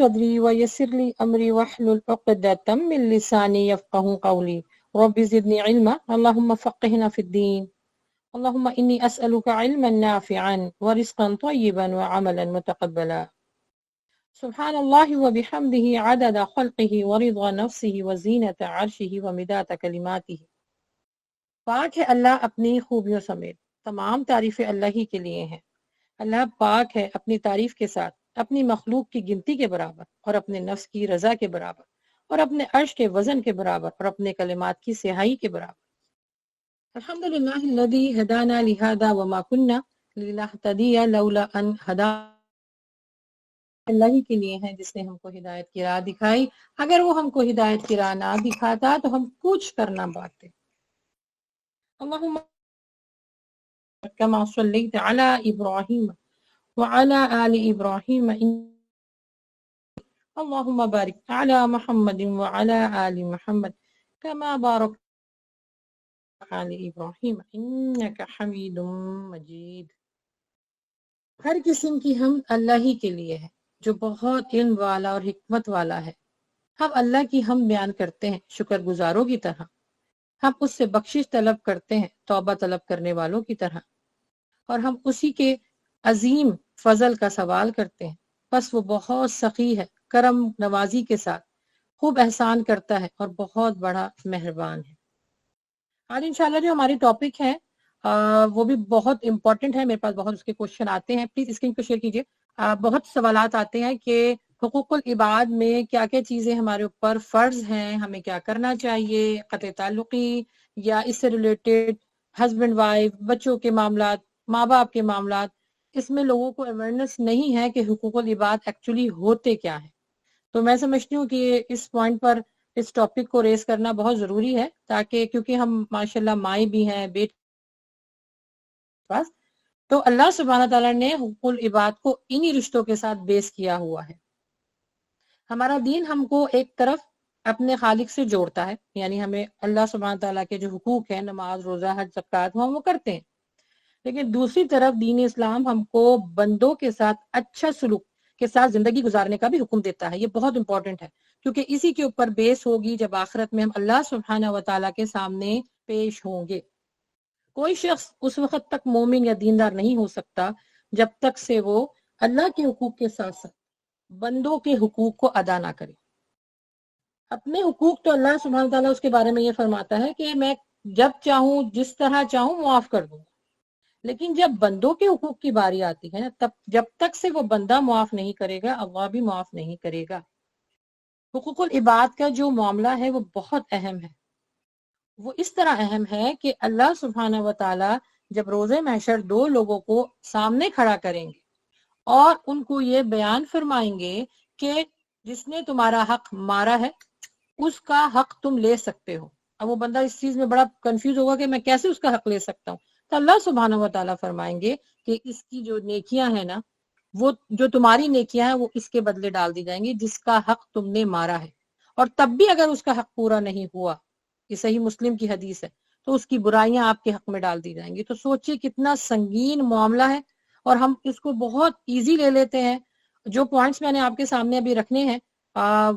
صدری ویسر لی امری واحلل عقدۃ من لسانی یفقہوا قولی رب زدنی علما اللہم فقہنا فی الدین اللہم انی اسألک علما نافعا ورزقا طیبا وعملا متقبلا سبحان اللہ وبحمدہ عدد خلقہ ورضا نفسہ وزینت عرشہ ومداد کلماتہ۔ پاک ہے اللہ اپنی خوبیوں سمیت، تمام تعریفیں اللہ ہی کے لیے ہیں۔ اللہ پاک ہے اپنی تعریف کے ساتھ، اپنی مخلوق کی گنتی کے برابر اور اپنے نفس کی رضا کے برابر اور اپنے عرش کے وزن کے برابر اور اپنے کلمات کی سیاہی کے برابر۔ الحمدللہ الذی ہدانا لہذا وما کننا لنہتدی لولا ان ہدانا، اللہ ہی کے لیے ہے جس نے ہم کو ہدایت کی راہ دکھائی، اگر وہ ہم کو ہدایت کی راہ نہ دکھاتا تو ہم کچھ کرنا پاتے۔ اللہم کما صلیت علی ابراہیم وعلی آل ابراہیم اللہم بارک علی محمد وعلی آل محمد کما بارکت علی ابراہیم انک حمید مجید۔ ہر قسم کی حمد اللہ ہی کے لیے ہے جو بہت علم والا اور حکمت والا ہے۔ ہم اللہ کی حمد بیان کرتے ہیں شکر گزاروں کی طرح، ہم اس سے بخشش طلب کرتے ہیں توبہ طلب کرنے والوں کی طرح، اور ہم اسی کے عظیم فضل کا سوال کرتے ہیں، بس وہ بہت سخی ہے، کرم نوازی کے ساتھ خوب احسان کرتا ہے اور بہت بڑا مہربان ہے۔ آج انشاءاللہ جو ہماری ٹاپک ہے وہ بھی بہت امپورٹنٹ ہے، میرے پاس بہت اس کے کوشچن آتے ہیں، پلیز اسکرین کو شیئر کیجئے۔ بہت سوالات آتے ہیں کہ حقوق العباد میں کیا کیا چیزیں ہمارے اوپر فرض ہیں، ہمیں کیا کرنا چاہیے، قطع تعلقی یا اس سے ریلیٹڈ ہسبینڈ وائف، بچوں کے معاملات، ماں باپ کے معاملات، اس میں لوگوں کو اویئرنیس نہیں ہے کہ حقوق العباد ایکچولی ہوتے کیا ہیں۔ تو میں سمجھتی ہوں کہ اس پوائنٹ پر اس ٹاپک کو ریز کرنا بہت ضروری ہے، تاکہ کیونکہ ہم ماشاءاللہ مائیں بھی ہیں بیٹ پاس، تو اللہ سبحانہ تعالیٰ نے حقوق العباد کو انہی رشتوں کے ساتھ بیس کیا ہوا ہے۔ ہمارا دین ہم کو ایک طرف اپنے خالق سے جوڑتا ہے، یعنی ہمیں اللہ سبحانہ تعالیٰ کے جو حقوق ہیں، نماز، روزہ، حج، زکوٰۃ، ہم وہ کرتے ہیں، لیکن دوسری طرف دین اسلام ہم کو بندوں کے ساتھ اچھا سلوک کے ساتھ زندگی گزارنے کا بھی حکم دیتا ہے۔ یہ بہت امپورٹنٹ ہے کیونکہ اسی کے اوپر بیس ہوگی جب آخرت میں ہم اللہ سبحانہ و تعالیٰ کے سامنے پیش ہوں گے۔ کوئی شخص اس وقت تک مومن یا دیندار نہیں ہو سکتا جب تک سے وہ اللہ کے حقوق کے ساتھ ساتھ بندوں کے حقوق کو ادا نہ کرے۔ اپنے حقوق تو اللہ سبحانہ تعالیٰ اس کے بارے میں یہ فرماتا ہے کہ میں جب چاہوں جس طرح چاہوں معاف کر دوں، لیکن جب بندوں کے حقوق کی باری آتی ہے تب جب تک سے وہ بندہ معاف نہیں کرے گا اللہ بھی معاف نہیں کرے گا۔ حقوق العباد کا جو معاملہ ہے وہ بہت اہم ہے، وہ اس طرح اہم ہے کہ اللہ سبحانہ و تعالیٰ جب روز محشر دو لوگوں کو سامنے کھڑا کریں گے اور ان کو یہ بیان فرمائیں گے کہ جس نے تمہارا حق مارا ہے اس کا حق تم لے سکتے ہو۔ اب وہ بندہ اس چیز میں بڑا کنفیوز ہوگا کہ میں کیسے اس کا حق لے سکتا ہوں، تو اللہ سبحانہ و تعالیٰ فرمائیں گے کہ اس کی جو نیکیاں ہیں نا، وہ جو تمہاری نیکیاں ہیں وہ اس کے بدلے ڈال دی جائیں گی جس کا حق تم نے مارا ہے، اور تب بھی اگر اس کا حق پورا نہیں ہوا، یہ صحیح مسلم کی حدیث ہے، تو اس کی برائیاں آپ کے حق میں ڈال دی جائیں گی۔ تو سوچئے کتنا سنگین معاملہ ہے، اور ہم اس کو بہت ایزی لے لیتے ہیں۔ جو پوائنٹس میں نے آپ کے سامنے ابھی رکھنے ہیں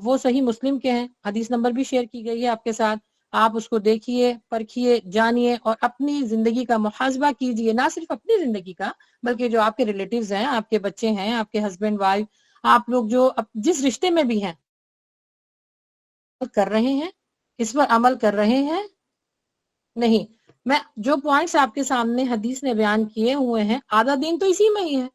وہ صحیح مسلم کے ہیں، حدیث نمبر بھی شیئر کی گئی ہے آپ کے ساتھ، آپ اس کو دیکھیے، پرکھیے، جانیے اور اپنی زندگی کا محاسبہ کیجیے، نہ صرف اپنی زندگی کا بلکہ جو آپ کے ریلیٹیوز ہیں، آپ کے بچے ہیں، آپ کے ہسبینڈ وائف، آپ لوگ جو جس رشتے میں بھی ہیں کر رہے ہیں، اس پر عمل کر رہے ہیں نہیں۔ میں جو پوائنٹس آپ کے سامنے حدیث نے بیان کیے ہوئے ہیں، آدھا دین تو اسی میں ہی ہے،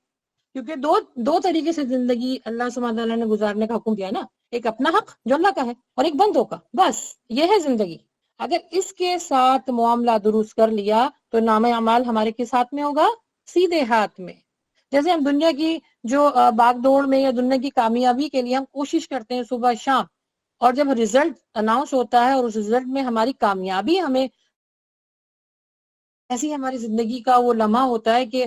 کیونکہ دو طریقے سے زندگی اللہ سبحانہ تعالیٰ نے گزارنے کا حکم دیا ہے نا، ایک اپنا حق جو اللہ کا ہے اور ایک بندوں کا، بس یہ ہے زندگی۔ اگر اس کے ساتھ معاملہ درست کر لیا تو نام اعمال ہمارے کے ساتھ میں ہوگا سیدھے ہاتھ میں۔ جیسے ہم دنیا کی جو باغ دوڑ میں یا دنیا کی کامیابی کے لیے ہم کوشش کرتے ہیں صبح شام، اور جب رزلٹ اناؤنس ہوتا ہے اور اس رزلٹ میں ہماری کامیابی ہمیں ایسی ہماری زندگی کا وہ لمحہ ہوتا ہے کہ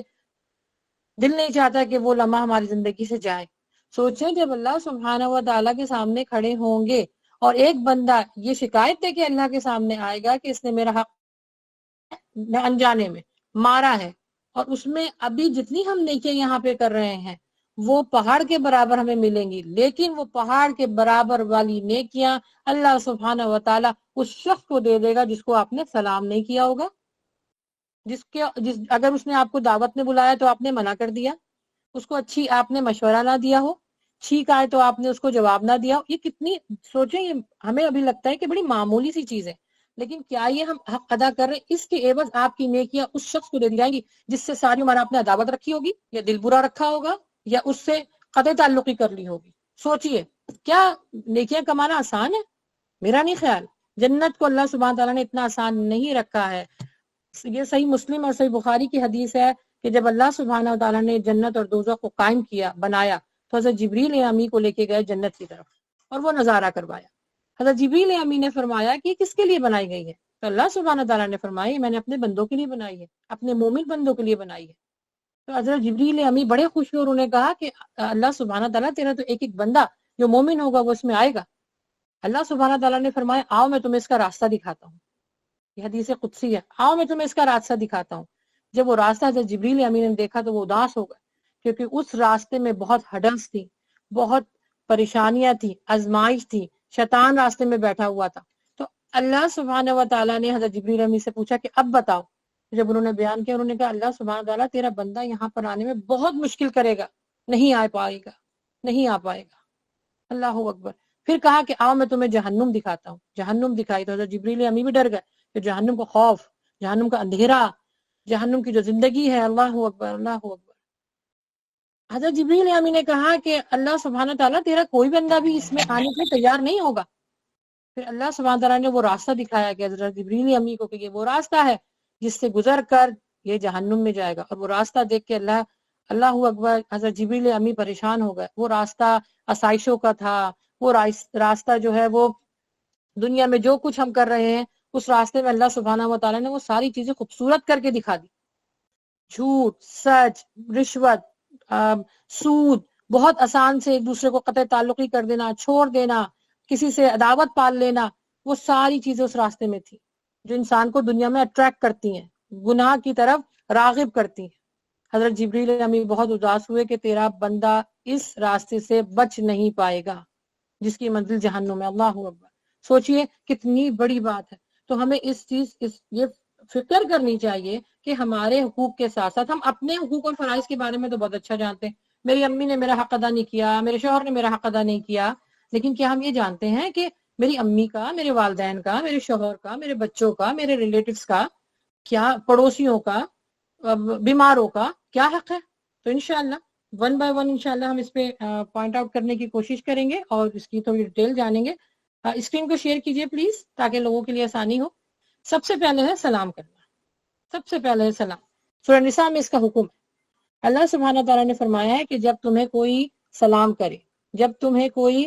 دل نہیں چاہتا کہ وہ لمحہ ہماری زندگی سے جائے۔ سوچیں جب اللہ سبحانہ و تعالیٰ کے سامنے کھڑے ہوں گے اور ایک بندہ یہ شکایت ہے کہ اللہ کے سامنے آئے گا کہ اس نے میرا حق انجانے میں مارا ہے، اور اس میں ابھی جتنی ہم نیکیاں یہاں پہ کر رہے ہیں وہ پہاڑ کے برابر ہمیں ملیں گی، لیکن وہ پہاڑ کے برابر والی نیکیاں اللہ سبحانہ و تعالیٰ اس شخص کو دے دے گا جس کو آپ نے سلام نہیں کیا ہوگا، اگر اس نے آپ کو دعوت میں بلایا تو آپ نے منع کر دیا، اس کو اچھی آپ نے مشورہ نہ دیا ہو، چھینک آئے تو آپ نے اس کو جواب نہ دیا ہو. یہ کتنی سوچیں، یہ ہمیں ابھی لگتا ہے کہ بڑی معمولی سی چیز ہے، لیکن کیا یہ ہم حق ادا کر رہے ہیں؟ اس کے عوض آپ کی نیکیاں اس شخص کو دے دی جائیں گی جس سے ساری عمر آپ نے عداوت رکھی ہوگی، یا دل برا رکھا ہوگا، یا اس سے قطع تعلقی کر لی ہوگی. سوچئے، کیا نیکیاں کمانا آسان ہے؟ میرا نہیں خیال. جنت کو اللہ سبحانہ تعالیٰ نے اتنا آسان نہیں رکھا ہے. یہ صحیح مسلم اور صحیح بخاری کی حدیث ہے کہ جب اللہ سبحانہ تعالیٰ نے جنت اور دوزخ کو قائم کیا، بنایا، تو حضرت جبریل امی کو لے کے گئے جنت کی طرف اور وہ نظارہ کروایا. حضرت جبریل امی نے فرمایا کہ یہ کس کے لیے بنائی گئی ہے؟ تو اللہ سبحانہ تعالیٰ نے فرمایا میں نے اپنے بندوں کے لیے بنائی ہے، اپنے مومن بندوں کے لیے بنائی ہے. تو حضرت جبریل امی بڑے خوش ہوئے اور انہوں نے کہا کہ اللہ سبحانہ تعالیٰ تیرا تو ایک ایک بندہ جو مومن ہوگا وہ اس میں آئے گا. اللہ سبحانہ تعالیٰ نے فرمایا آؤ میں تمہیں اس کا راستہ دکھاتا ہوں. یہ حدیث قدسی ہے، آؤ میں تمہیں اس کا راستہ دکھاتا ہوں. جب وہ راستہ حضرت جبریل امی نے دیکھا تو وہ اداس ہو گئے، کیونکہ اس راستے میں بہت ہڈلز تھی، بہت پریشانیاں تھی، آزمائش تھی، شیطان راستے میں بیٹھا ہوا تھا. تو اللہ سبحانہ و تعالیٰ نے حضرت جبریل امی سے پوچھا کہ اب بتاؤ. جب انہوں نے بیان کیا، انہوں نے کہا اللہ سبحانہ تعالیٰ تیرا بندہ یہاں پر آنے میں بہت مشکل کرے گا، نہیں آ پائے گا، نہیں آ پائے گا. اللہ اکبر. پھر کہا کہ آؤ میں تمہیں جہنم دکھاتا ہوں. جہنم دکھائی تو حضرت جبریل امی بھی ڈر گئے کہ جہنم کا خوف، جہنم کا اندھیرا، جہنم کی جو زندگی ہے. اللہ اکبر، اللہ اکبر. حضرت جبریل امی نے کہا کہ اللہ سبحانہ تعالیٰ تیرا کوئی بندہ بھی اس میں آنے کے تیار نہیں ہوگا. پھر اللہ سبحانہ تعالیٰ نے وہ راستہ دکھایا کہ حضرت جبریل امی کو کہ یہ وہ راستہ ہے جس سے گزر کر یہ جہنم میں جائے گا. اور وہ راستہ دیکھ کے اللہ اکبر، حضرت جبریل امی پریشان ہو گئے. وہ راستہ آسائشوں کا تھا، وہ راستہ جو ہے وہ دنیا میں جو کچھ ہم کر رہے ہیں اس راستے میں اللہ سبحانہ و تعالیٰ نے وہ ساری چیزیں خوبصورت کر کے دکھا دی. جھوٹ، سچ، رشوت، سود، بہت آسان سے ایک دوسرے کو قطع تعلقی کر دینا، چھوڑ دینا، کسی سے عداوت پال لینا، وہ ساری چیزیں اس راستے میں تھی جو انسان کو دنیا میں اٹریکٹ کرتی ہیں، گناہ کی طرف راغب کرتی ہیں. حضرت جبریل امی بہت اداس ہوئے کہ تیرا بندہ اس راستے سے بچ نہیں پائے گا جس کی منزل جہنم ہے. اللہ اکبر. سوچئے کتنی بڑی بات ہے. تو ہمیں یہ فکر کرنی چاہیے کہ ہمارے حقوق کے ساتھ ساتھ ہم اپنے حقوق اور فرائض کے بارے میں تو بہت اچھا جانتے ہیں. میری امی نے میرا حق ادا نہیں کیا، میرے شوہر نے میرا حق ادا نہیں کیا، لیکن کیا ہم یہ جانتے ہیں کہ میری امی کا، میرے والدین کا، میرے شوہر کا، میرے بچوں کا، میرے ریلیٹیوز کا، کیا پڑوسیوں کا، بیماروں کا کیا حق ہے؟ تو انشاءاللہ ون بائی ون انشاءاللہ ہم اس پہ پوائنٹ آؤٹ کرنے کی کوشش کریں گے اور اس کی تھوڑی ڈیٹیل جانیں گے. اسکرین کو شیئر کیجئے پلیز تاکہ لوگوں کے لیے آسانی ہو. سب سے پہلے ہے سلام کرنا، سب سے پہلے ہے سلام. سورہ نساء میں اس کا حکم ہے. اللہ سبحانہ تعالیٰ نے فرمایا ہے کہ جب تمہیں کوئی سلام کرے، جب تمہیں کوئی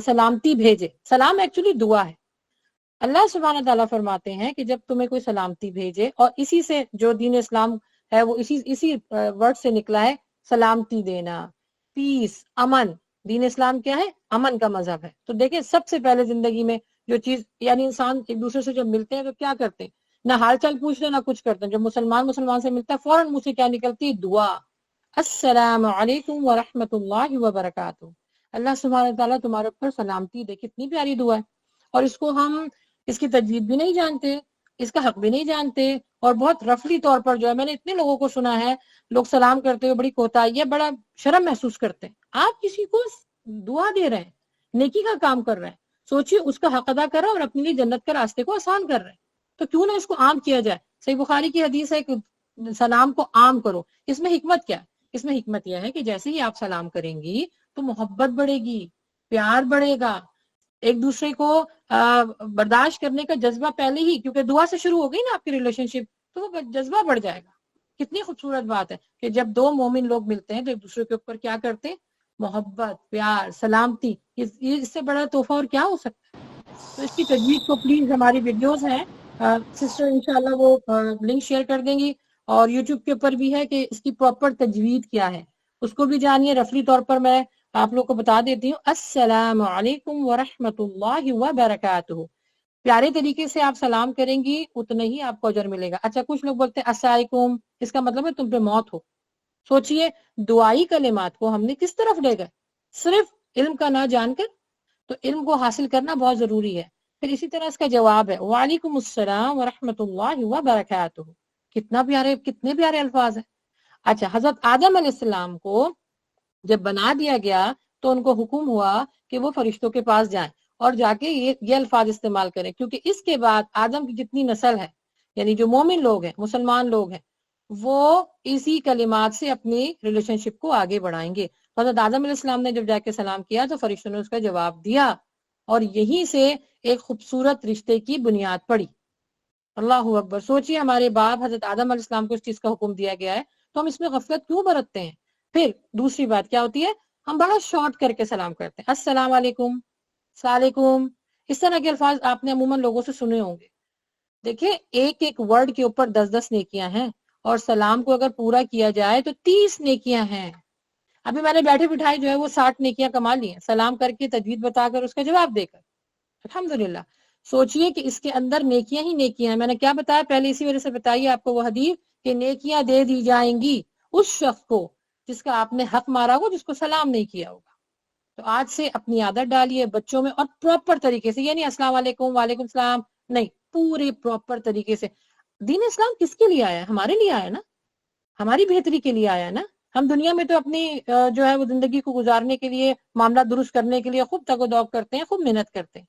سلامتی بھیجے، سلام ایکچولی دعا ہے. اللہ سبحانہ تعالیٰ فرماتے ہیں کہ جب تمہیں کوئی سلامتی بھیجے، اور اسی سے جو دین اسلام ہے وہ اسی ورڈ سے نکلا ہے، سلامتی دینا، پیس، امن. دین اسلام کیا ہے؟ امن کا مذہب ہے. تو دیکھیں سب سے پہلے زندگی میں جو چیز، یعنی انسان ایک دوسرے سے جب ملتے ہیں تو کیا کرتے ہیں؟ نہ حال چال پوچھتے نہ کچھ کرتے ہیں. جب مسلمان سے ملتا ہے فوراً منہ سے کیا نکلتی؟ دعا. السلام علیکم ورحمۃ اللہ وبرکاتہ. اللہ سبحانہ تعالیٰ تمہارے اوپر سلامتی دے. کتنی پیاری دعا ہے. اور اس کو ہم اس کی تجوید بھی نہیں جانتے، اس کا حق بھی نہیں جانتے، اور بہت رفلی طور پر جو ہے، میں نے اتنے لوگوں کو سنا ہے لوگ سلام کرتے ہوئے بڑی کوتاہی، بڑا شرم محسوس کرتے ہیں. آپ کسی کو دعا دے رہے ہیں، نیکی کا کام کر رہے ہیں، سوچئے اس کا حق ادا کر رہے ہیں اور اپنے لیے جنت کے راستے کو آسان کر رہے ہیں. تو کیوں نہ اس کو عام کیا جائے؟ صحیح بخاری کی حدیث ہے کہ سلام کو عام کرو. اس میں حکمت کیا ہے؟ اس میں حکمت یہ ہے کہ جیسے ہی آپ سلام کریں گی تو محبت بڑھے گی، پیار بڑھے گا، ایک دوسرے کو برداشت کرنے کا جذبہ پہلے ہی، کیونکہ دعا سے شروع ہو گئی نا آپ کی ریلیشن شپ، تو وہ جذبہ بڑھ جائے گا. کتنی خوبصورت بات ہے کہ جب دو مومن لوگ ملتے ہیں تو ایک دوسرے کے اوپر کیا کرتے ہیں؟ محبت، پیار، سلامتی. اس سے بڑا تحفہ اور کیا ہو سکتا ہے؟ تو اس کی تجوید کو پلیز، ہماری ویڈیوز ہیں سسٹر انشاءاللہ وہ لنک شیئر کر دیں گی، اور یوٹیوب کے اوپر بھی ہے کہ اس کی پراپر تجوید کیا ہے، اس کو بھی جانیے. رفلی طور پر میں آپ لوگ کو بتا دیتی ہوں. السلام علیکم ورحمۃ اللہ وبرکاتہ. پیارے طریقے سے آپ سلام کریں گی اتنا ہی آپ کو اجر ملے گا. اچھا کچھ لوگ بولتے ہیں السلام علیکم، اس کا مطلب ہے تم پہ موت ہو. سوچئے دعائی کلمات کو ہم نے کس طرف لے گئے، صرف علم کا نہ جان کر. تو علم کو حاصل کرنا بہت ضروری ہے. پھر اسی طرح اس کا جواب ہے وعلیکم السلام ورحمۃ اللہ وبرکاتہ. کتنے پیارے الفاظ ہیں. اچھا، حضرت آدم علیہ السلام کو جب بنا دیا گیا تو ان کو حکم ہوا کہ وہ فرشتوں کے پاس جائیں اور جا کے یہ الفاظ استعمال کریں، کیونکہ اس کے بعد آدم کی جتنی نسل ہے، یعنی جو مومن لوگ ہیں، مسلمان لوگ ہیں، وہ اسی کلمات سے اپنی ریلیشن شپ کو آگے بڑھائیں گے. حضرت آدم علیہ السلام نے جب جا کے سلام کیا تو فرشتوں نے اس کا جواب دیا، اور یہیں سے ایک خوبصورت رشتے کی بنیاد پڑی. اللہ اکبر. سوچئے ہمارے باپ حضرت آدم علیہ السلام کو اس چیز کا حکم دیا گیا ہے تو ہم اس میں غفلت کیوں برتتے ہیں؟ پھر دوسری بات کیا ہوتی ہے، ہم بڑا شارٹ کر کے سلام کرتے ہیں، السلام علیکم، السلام علیکم. اس طرح کے الفاظ آپ نے عموماً لوگوں سے سنے ہوں گے. دیکھیں ایک ایک ورڈ کے اوپر 10 نیکیاں ہیں، اور سلام کو اگر پورا کیا جائے تو 30 نیکیاں ہیں. ابھی میں نے بیٹھے بٹھائے جو ہے وہ 60 نیکیاں کما لی ہیں، سلام کر کے تجوید بتا کر اس کا جواب دے کر. الحمدللہ. سوچئے کہ اس کے اندر نیکیاں ہی نیکیاں ہیں. میں نے کیا بتایا پہلے، اسی وجہ سے بتائیے آپ کو وہ حدیث کہ نیکیاں دے دی جائیں گی اس شخص کو جس کا آپ نے حق مارا ہو، جس کو سلام نہیں کیا ہوگا. تو آج سے اپنی عادت ڈالیے بچوں میں، اور پراپر طریقے سے، یعنی السلام علیکم وعلیکم السلام نہیں، پورے پراپر طریقے سے. دین اسلام کس کے لیے آیا ہے؟ ہمارے لیے آیا نا، ہماری بہتری کے لیے آیا نا. ہم دنیا میں تو اپنی جو ہے وہ زندگی کو گزارنے کے لیے، معاملات درست کرنے کے لیے خوب تگ و دوگ کرتے ہیں، خوب محنت کرتے ہیں.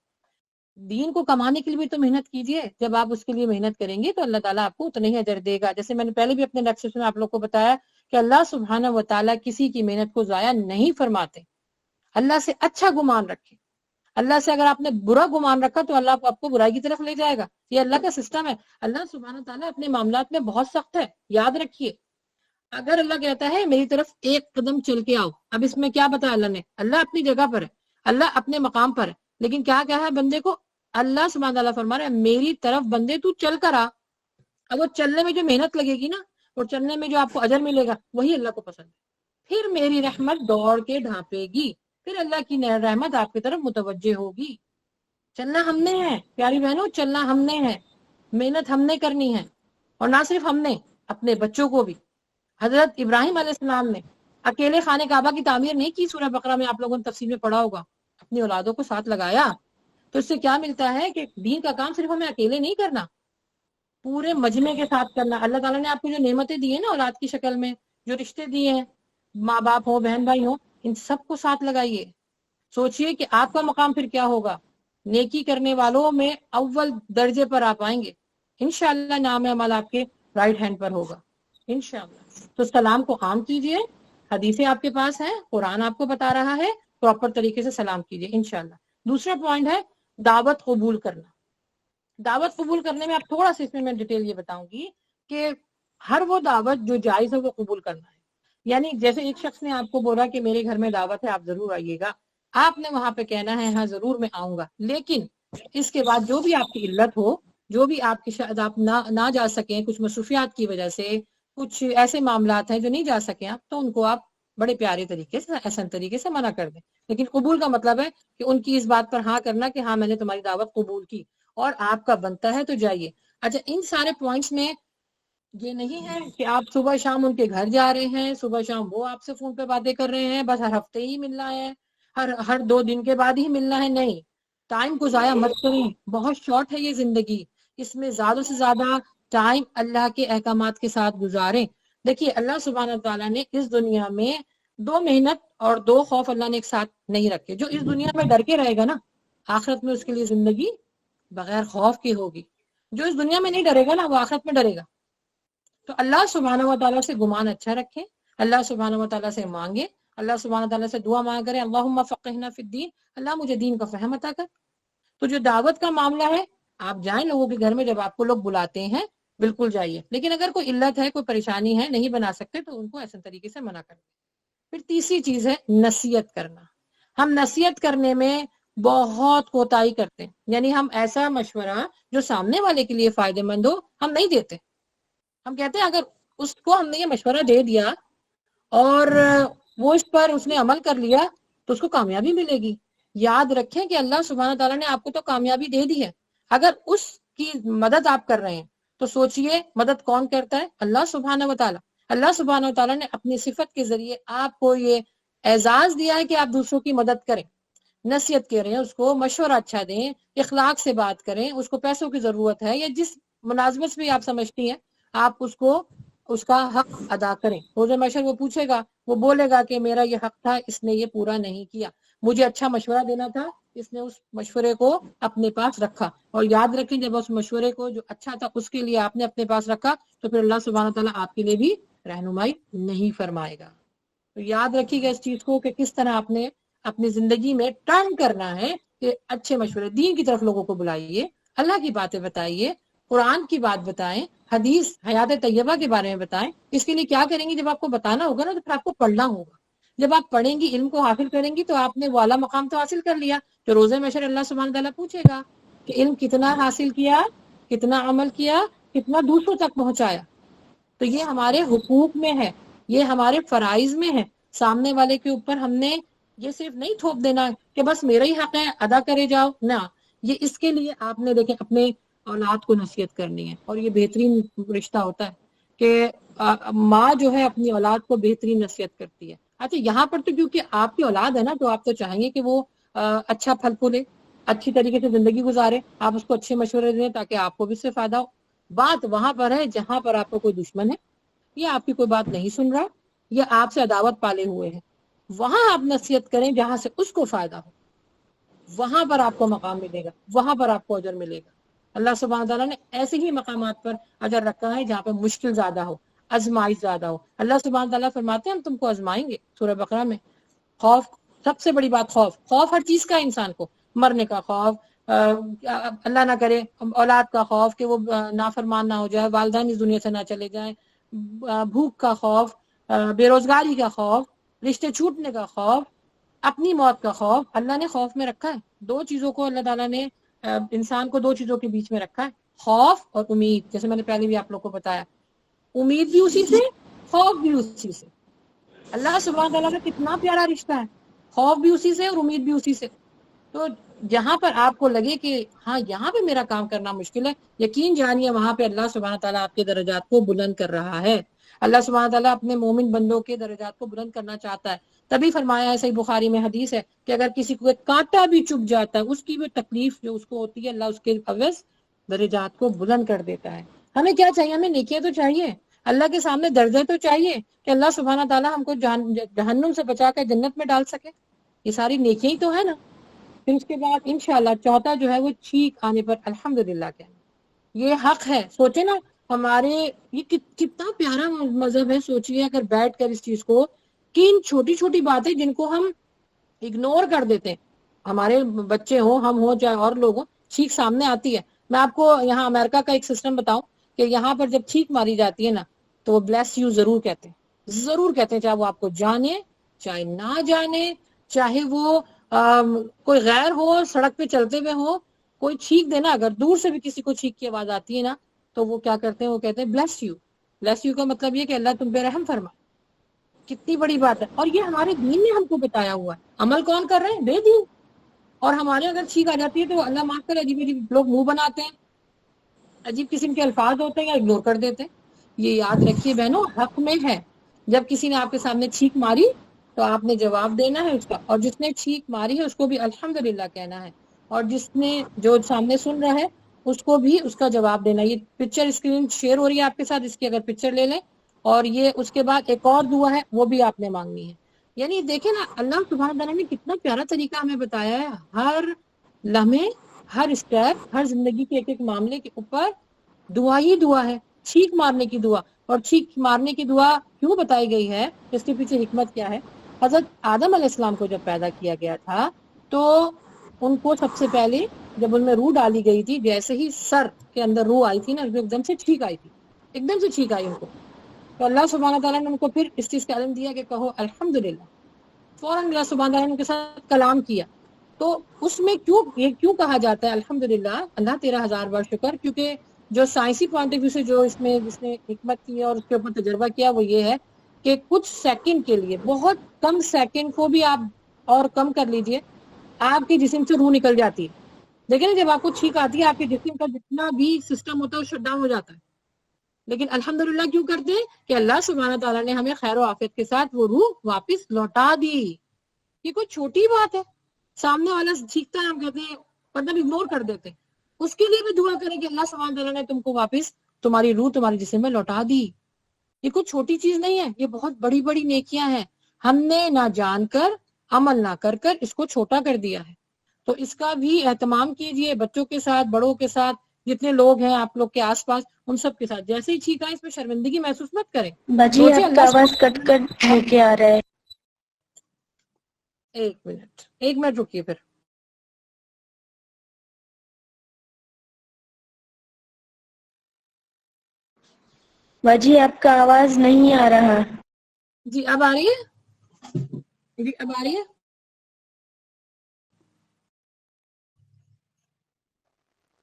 دین کو کمانے کے لیے بھی تو محنت کیجئے. جب آپ اس کے لیے محنت کریں گے تو اللہ تعالیٰ آپ کو اتنا ہی اجر دے گا. جیسے میں نے پہلے بھی اپنے لیکچر میں آپ لوگ کو بتایا کہ اللہ سبحانہ و تعالیٰ کسی کی محنت کو ضائع نہیں فرماتے. اللہ سے اچھا گمان رکھیں. اللہ سے اگر آپ نے برا گمان رکھا تو اللہ آپ کو برائی کی طرف لے جائے گا. یہ اللہ کا سسٹم ہے. اللہ سبحانہ و تعالیٰ اپنے معاملات میں بہت سخت ہے، یاد رکھیے. اگر اللہ کہتا ہے میری طرف ایک قدم چل کے آؤ، اب اس میں کیا بتایا اللہ نے، اللہ اپنی جگہ پر ہے، اللہ اپنے مقام پر ہے، لیکن کیا کہا ہے بندے کو، اللہ سبحانہ تعالیٰ فرما رہا ہے میری طرف بندے تو چل کر آ. اب وہ چلنے میں جو محنت لگے گی نا، اور چلنے میں جو آپ کو اجر ملے گا، وہی اللہ کو پسند ہے. پھر میری رحمت دوڑ کے ڈھانپے گی، پھر اللہ کی رحمت آپ کی طرف متوجہ ہوگی. چلنا ہم نے ہے پیاری بہنوں، چلنا ہم نے ہے، محنت ہم نے کرنی ہے. اور نہ صرف ہم نے، اپنے بچوں کو بھی. حضرت ابراہیم علیہ السلام نے اکیلے خانہ کعبہ کی تعمیر نہیں کی. سورہ بقرہ میں آپ لوگوں نے تفصیل میں پڑھا ہوگا. اپنی اولادوں کو ساتھ لگایا. تو اس سے کیا ملتا ہے کہ دین کا کام صرف ہمیں اکیلے نہیں کرنا، پورے مجمع کے ساتھ کرنا. اللہ تعالیٰ نے آپ کو جو نعمتیں دی ہیں نا اولاد کی شکل میں، جو رشتے دیے ہیں، ماں باپ ہو، بہن بھائی ہو، ان سب کو ساتھ لگائیے. سوچئے کہ آپ کا مقام پھر کیا ہوگا. نیکی کرنے والوں میں اول درجے پر آپ آئیں گے انشاءاللہ. نام عمل آپ کے رائٹ ہینڈ پر ہوگا انشاءاللہ. تو سلام کو عام کیجئے. حدیثیں آپ کے پاس ہیں، قرآن آپ کو بتا رہا ہے، پراپر طریقے سے سلام کیجئے انشاءاللہ. دوسرا پوائنٹ ہے دعوت قبول کرنا. دعوت قبول کرنے میں آپ تھوڑا سا اس میں ڈیٹیل یہ بتاؤں گی کہ ہر وہ دعوت جو جائز ہے وہ قبول کرنا ہے. یعنی جیسے ایک شخص نے آپ کو بولا کہ میرے گھر میں دعوت ہے، آپ ضرور آئیے گا. آپ نے وہاں پہ کہنا ہے ہاں ضرور میں آؤں گا، لیکن اس کے بعد جو بھی آپ کی علت ہو، جو بھی آپ کی شاید آپ نہ جا سکیں، کچھ مصروفیات کی وجہ سے، کچھ ایسے معاملات ہیں جو نہیں جا سکیں آپ، تو ان کو آپ بڑے پیارے طریقے سے، احسن طریقے سے منع کر دیں. لیکن قبول کا مطلب ہے کہ ان کی اس بات پر ہاں کرنا کہ ہاں میں نے تمہاری دعوت قبول کی اور آپ کا بنتا ہے تو جائیے. اچھا، ان سارے پوائنٹس میں یہ نہیں ہے کہ آپ صبح شام ان کے گھر جا رہے ہیں، صبح شام وہ آپ سے فون پہ باتیں کر رہے ہیں، بس ہر ہفتے ہی ملنا ہے، ہر 2 دن کے بعد ہی ملنا ہے. نہیں، ٹائم کو ضائع مت کریں. بہت شارٹ ہے یہ زندگی. اس میں زیادہ سے زیادہ ٹائم اللہ کے احکامات کے ساتھ گزاریں. دیکھیے اللہ سبحانہ تعالیٰ نے اس دنیا میں 2 محنت اور 2 خوف اللہ نے ایک ساتھ نہیں رکھے. جو اس دنیا میں ڈر کے رہے گا نا، آخرت میں اس کے لیے زندگی بغیر خوف کی ہوگی. جو اس دنیا میں نہیں ڈرے گا نا، وہ آخرت میں ڈرے گا. تو اللہ سبحانہ و تعالیٰ سے گمان اچھا رکھیں، اللہ سبحانہ و تعالیٰ سے مانگیں، اللہ سبحانہ و تعالیٰ سے دعا مانگ کریں اللہم فقہنا فی الدین، اللہ مجھے دین کا فہم عطا کر. تو جو دعوت کا معاملہ ہے، آپ جائیں لوگوں کے گھر میں، جب آپ کو لوگ بلاتے ہیں بالکل جائیے. لیکن اگر کوئی علت ہے، کوئی پریشانی ہے، نہیں بنا سکتے، تو ان کو ایسے طریقے سے منع کر دیں. پھر تیسری چیز ہے نصیحت کرنا. ہم نصیحت کرنے میں بہت کوتاہی کرتے ہیں. یعنی ہم ایسا مشورہ جو سامنے والے کے لیے فائدہ مند ہو ہم نہیں دیتے. ہم کہتے ہیں اگر اس کو ہم نے یہ مشورہ دے دیا اور وہ اس پر اس نے عمل کر لیا تو اس کو کامیابی ملے گی. یاد رکھیں کہ اللہ سبحانہ تعالیٰ نے آپ کو تو کامیابی دے دی ہے. اگر اس کی مدد آپ کر رہے ہیں تو سوچئے مدد کون کرتا ہے؟ اللہ سبحانہ و تعالیٰ. اللہ سبحانہ و تعالیٰ نے اپنی صفت کے ذریعے آپ کو یہ اعزاز دیا ہے کہ آپ دوسروں کی مدد کریں، نصیحت کریں، اس کو مشورہ اچھا دیں، اخلاق سے بات کریں، اس کو پیسوں کی ضرورت ہے یا جس ملازمت سے بھی آپ سمجھتی ہیں آپ اس کو اس کا حق ادا کریں۔ روز محشر وہ پوچھے گا، وہ بولے گا کہ میرا یہ حق تھا، اس نے یہ پورا نہیں کیا، مجھے اچھا مشورہ دینا تھا، اس نے اس مشورے کو اپنے پاس رکھا۔ اور یاد رکھیں جب اس مشورے کو جو اچھا تھا اس کے لیے آپ نے اپنے پاس رکھا تو پھر اللہ سبحانہ تعالیٰ آپ کے لیے بھی رہنمائی نہیں فرمائے گا۔ تو یاد رکھیے گا اس چیز کو کہ کس طرح آپ نے اپنی زندگی میں ٹرن کرنا ہے کہ اچھے مشورے، دین کی طرف لوگوں کو بلائیے، اللہ کی باتیں بتائیے، قرآن کی بات بتائیں، حدیث حیات طیبہ کے بارے میں بتائیں۔ اس کے لیے کیا کریں گی؟ جب آپ کو بتانا ہوگا نا تو پھر آپ کو پڑھنا ہوگا۔ جب آپ پڑھیں گی، علم کو حاصل کریں گی تو آپ نے وہ اعلیٰ مقام تو حاصل کر لیا، تو روزہ محشر اللہ سبحانہ تعالیٰ پوچھے گا کہ علم کتنا حاصل کیا، کتنا عمل کیا، کتنا دوسروں تک پہنچایا۔ تو یہ ہمارے حقوق میں ہے، یہ ہمارے فرائض میں ہے۔ سامنے والے کے اوپر ہم نے یہ صرف نہیں تھوپ دینا کہ بس میرا ہی حق ہے ادا کرے جاؤ، نہ، یہ اس کے لیے آپ نے دیکھیں اپنے اولاد کو نصیحت کرنی ہے۔ اور یہ بہترین رشتہ ہوتا ہے کہ ماں جو ہے اپنی اولاد کو بہترین نصیحت کرتی ہے۔ اچھا یہاں پر تو کیونکہ آپ کی اولاد ہے نا تو آپ تو چاہیں گے کہ وہ اچھا پھل پھولے، اچھی طریقے سے زندگی گزارے، آپ اس کو اچھے مشورے دیں تاکہ آپ کو بھی اس سے فائدہ ہو۔ بات وہاں پر ہے جہاں پر آپ کو کوئی دشمن ہے یا آپ کی کوئی بات نہیں سن رہا یا آپ سے عداوت پالے ہوئے ہیں، وہاں آپ نصیحت کریں جہاں سے اس کو فائدہ ہو، وہاں پر آپ کو مقام ملے گا، وہاں پر آپ کو اجر ملے گا۔ اللہ سبحانہ تعالیٰ نے ایسے ہی مقامات پر اجر رکھا ہے جہاں پہ مشکل زیادہ ہو، آزمائش زیادہ ہو۔ اللہ سبحانہ تعالیٰ فرماتے ہیں ہم تم کو آزمائیں گے، سورہ بقرہ میں۔ خوف، سب سے بڑی بات خوف ہر چیز کا، انسان کو مرنے کا خوف، اللہ نہ کرے اولاد کا خوف کہ وہ نافرمان نہ ہو جائے، والدین اس دنیا سے نہ چلے جائیں، بھوک کا خوف، بے روزگاری کا خوف، رشتے چھوٹنے کا خوف، اپنی موت کا خوف۔ اللہ نے خوف میں رکھا ہے دو چیزوں کو، اللہ تعالیٰ نے انسان کو دو چیزوں کے بیچ میں رکھا ہے، خوف اور امید۔ جیسے میں نے پہلے بھی آپ لوگ کو بتایا، امید بھی اسی سے، خوف بھی اسی سے۔ اللہ سبحانہ تعالیٰ کا کتنا پیارا رشتہ ہے، خوف بھی اسی سے اور امید بھی اسی سے۔ تو جہاں پر آپ کو لگے کہ ہاں یہاں پہ میرا کام کرنا مشکل ہے، یقین جانیے وہاں پہ اللہ سبحانہ تعالیٰ آپ کے درجات کو بلند کر رہا ہے۔ اللہ سبحانہ تعالیٰ اپنے مومن بندوں کے درجات کو بلند کرنا چاہتا ہے، تبھی فرمایا ہے، صحیح بخاری میں حدیث ہے کہ اگر کسی کو کانٹا بھی چبھ جاتا ہے، اس کی بھی تکلیف جو اس کو ہوتی ہے، اللہ اس کے عوض درجات کو بلند کر دیتا ہے۔ ہمیں کیا چاہیے؟ ہمیں نیکیاں تو چاہیے، اللہ کے سامنے درجے تو چاہیے کہ اللہ سبحانہ تعالیٰ ہم کو جہنم سے بچا کر جنت میں ڈال سکے، یہ ساری نیکیاں ہی تو ہے نا۔ پھر اس کے بعد انشاءاللہ چوتھا جو ہے وہ چھینک آنے پر الحمدللہ کہنا، یہ حق ہے۔ سوچے نا ہمارے یہ کتنا پیارا مذہب ہے، سوچیے اگر بیٹھ کر اس چیز کو کہ ان چھوٹی چھوٹی باتیں جن کو ہم اگنور کر دیتے ہیں، ہمارے بچے ہوں، ہم ہوں، چاہے اور لوگ ہوں، چھینک سامنے آتی ہے۔ میں آپ کو یہاں امریکہ کا ایک سسٹم بتاؤں کہ یہاں پر جب چھینک ماری جاتی ہے نا تو وہ بلیس یو ضرور کہتے ہیں، ضرور کہتے ہیں، چاہے وہ آپ کو جانے چاہے نہ جانے، چاہے وہ کوئی غیر ہو، سڑک پہ چلتے ہوئے ہو، کوئی چھینک دینا، اگر دور سے بھی کسی کو چھینک کی آواز آتی ہے نا تو وہ کیا کرتے ہیں؟ وہ کہتے ہیں بلیس یو۔ بلیس یو کا مطلب یہ کہ اللہ تم پہ رحم فرما۔ کتنی بڑی بات ہے، اور یہ ہمارے دین نے ہم کو بتایا ہوا ہے۔ عمل کون کر رہے ہیں؟ بے دین۔ اور ہمارے اگر چھینک آ جاتی ہے تو اللہ معاف کرے عجیب عجیب لوگ منہ بناتے ہیں، عجیب قسم کے الفاظ ہوتے ہیں یا اگنور کر دیتے ہیں۔ یہ یاد رکھیے بہنوں، حق میں ہے، جب کسی نے آپ کے سامنے چھینک ماری تو آپ نے جواب دینا ہے اس کا، اور جس نے چھینک ماری ہے اس کو بھی الحمدللہ کہنا ہے، اور جس نے جو سامنے سن رہا ہے اس کو بھی اس کا جواب دینا۔ یہ پکچر اسکرین شیئر ہو رہی ہے آپ کے ساتھ، اس کی اگر پکچر لے لیں، اور یہ اس کے بعد ایک اور دعا ہے وہ بھی آپ نے مانگنی ہے۔ یعنی دیکھیں نا اللہ سبحانہ تعالیٰ نے کتنا پیارا طریقہ ہمیں بتایا ہے، ہر لمحے، ہر اسٹیپ، ہر زندگی کے ایک ایک معاملے کے اوپر دعا ہی دعا ہے، چھینک مارنے کی دعا۔ اور چھینک مارنے کی دعا کیوں بتائی گئی ہے، اس کے پیچھے حکمت کیا ہے؟ حضرت آدم علیہ السلام کو جب پیدا کیا گیا تھا تو ان کو سب سے پہلے جب ان میں روح ڈالی گئی تھی، جیسے ہی سر کے اندر روح آئی تھی نا، ایک دم سے چھینک آئی تھی، ایک دم سے چھینک آئی ان کو۔ تو اللہ سبحانہ تعالیٰ نے ان کو پھر اس چیز کا علم دیا کہ کہو الحمدللہ، فوراً اللہ سبحانہ تعالیٰ نے ان کے ساتھ کلام کیا۔ تو اس میں کیوں کہا جاتا ہے الحمدللہ، اللہ تیرا ہزار بار شکر؟ کیونکہ جو سائنسی پوائنٹ آف ویو سے جو اس میں جس نے حکمت کی اور اس کے اوپر تجربہ کیا وہ یہ ہے کہ کچھ سیکنڈ کے لیے، بہت کم سیکنڈ کو بھی آپ اور کم کر لیجئے، آپ کے جسم سے روح نکل جاتی ہے۔ دیکھیں نا جب آپ کو چھینک آتی ہے آپ کے جسم کا جتنا بھی سسٹم ہوتا ہے وہ شٹ ڈاؤن ہو جاتا ہے، لیکن الحمدللہ کیوں کرتے ہیں کہ اللہ سبحانہ تعالیٰ نے ہمیں خیر و عافیت کے ساتھ وہ روح واپس لوٹا دی. یہ کوئی چھوٹی بات ہے. سامنے والا سیکھتا ہے، ہم کہتے ہیں مطلب اگنور کر دیتے ہیں. اس کے لیے بھی دعا کریں کہ اللہ سبحانہ تعالیٰ نے تم کو واپس تمہاری روح تمہارے جسم میں لوٹا دی. یہ کوئی چھوٹی چیز نہیں ہے، یہ بہت بڑی بڑی نیکیاں ہیں. ہم نے نہ جان کر عمل نہ کر اس کو چھوٹا کر دیا ہے. تو اس کا بھی اہتمام کیجئے، بچوں کے ساتھ، بڑوں کے ساتھ، جتنے لوگ ہیں آپ لوگ کے آس پاس، ان سب کے ساتھ. جیسے ہی چھینکا اس میں شرمندگی محسوس مت کریں. باجی سوچے آپ کا اللہ آواز کٹ کٹ ہو کے آ رہا ہے. ایک منٹ رکیے پھر. باجی آپ کا آواز نہیں آ رہا. جی اب آ رہی ہے؟ جی اب آ رہی ہے؟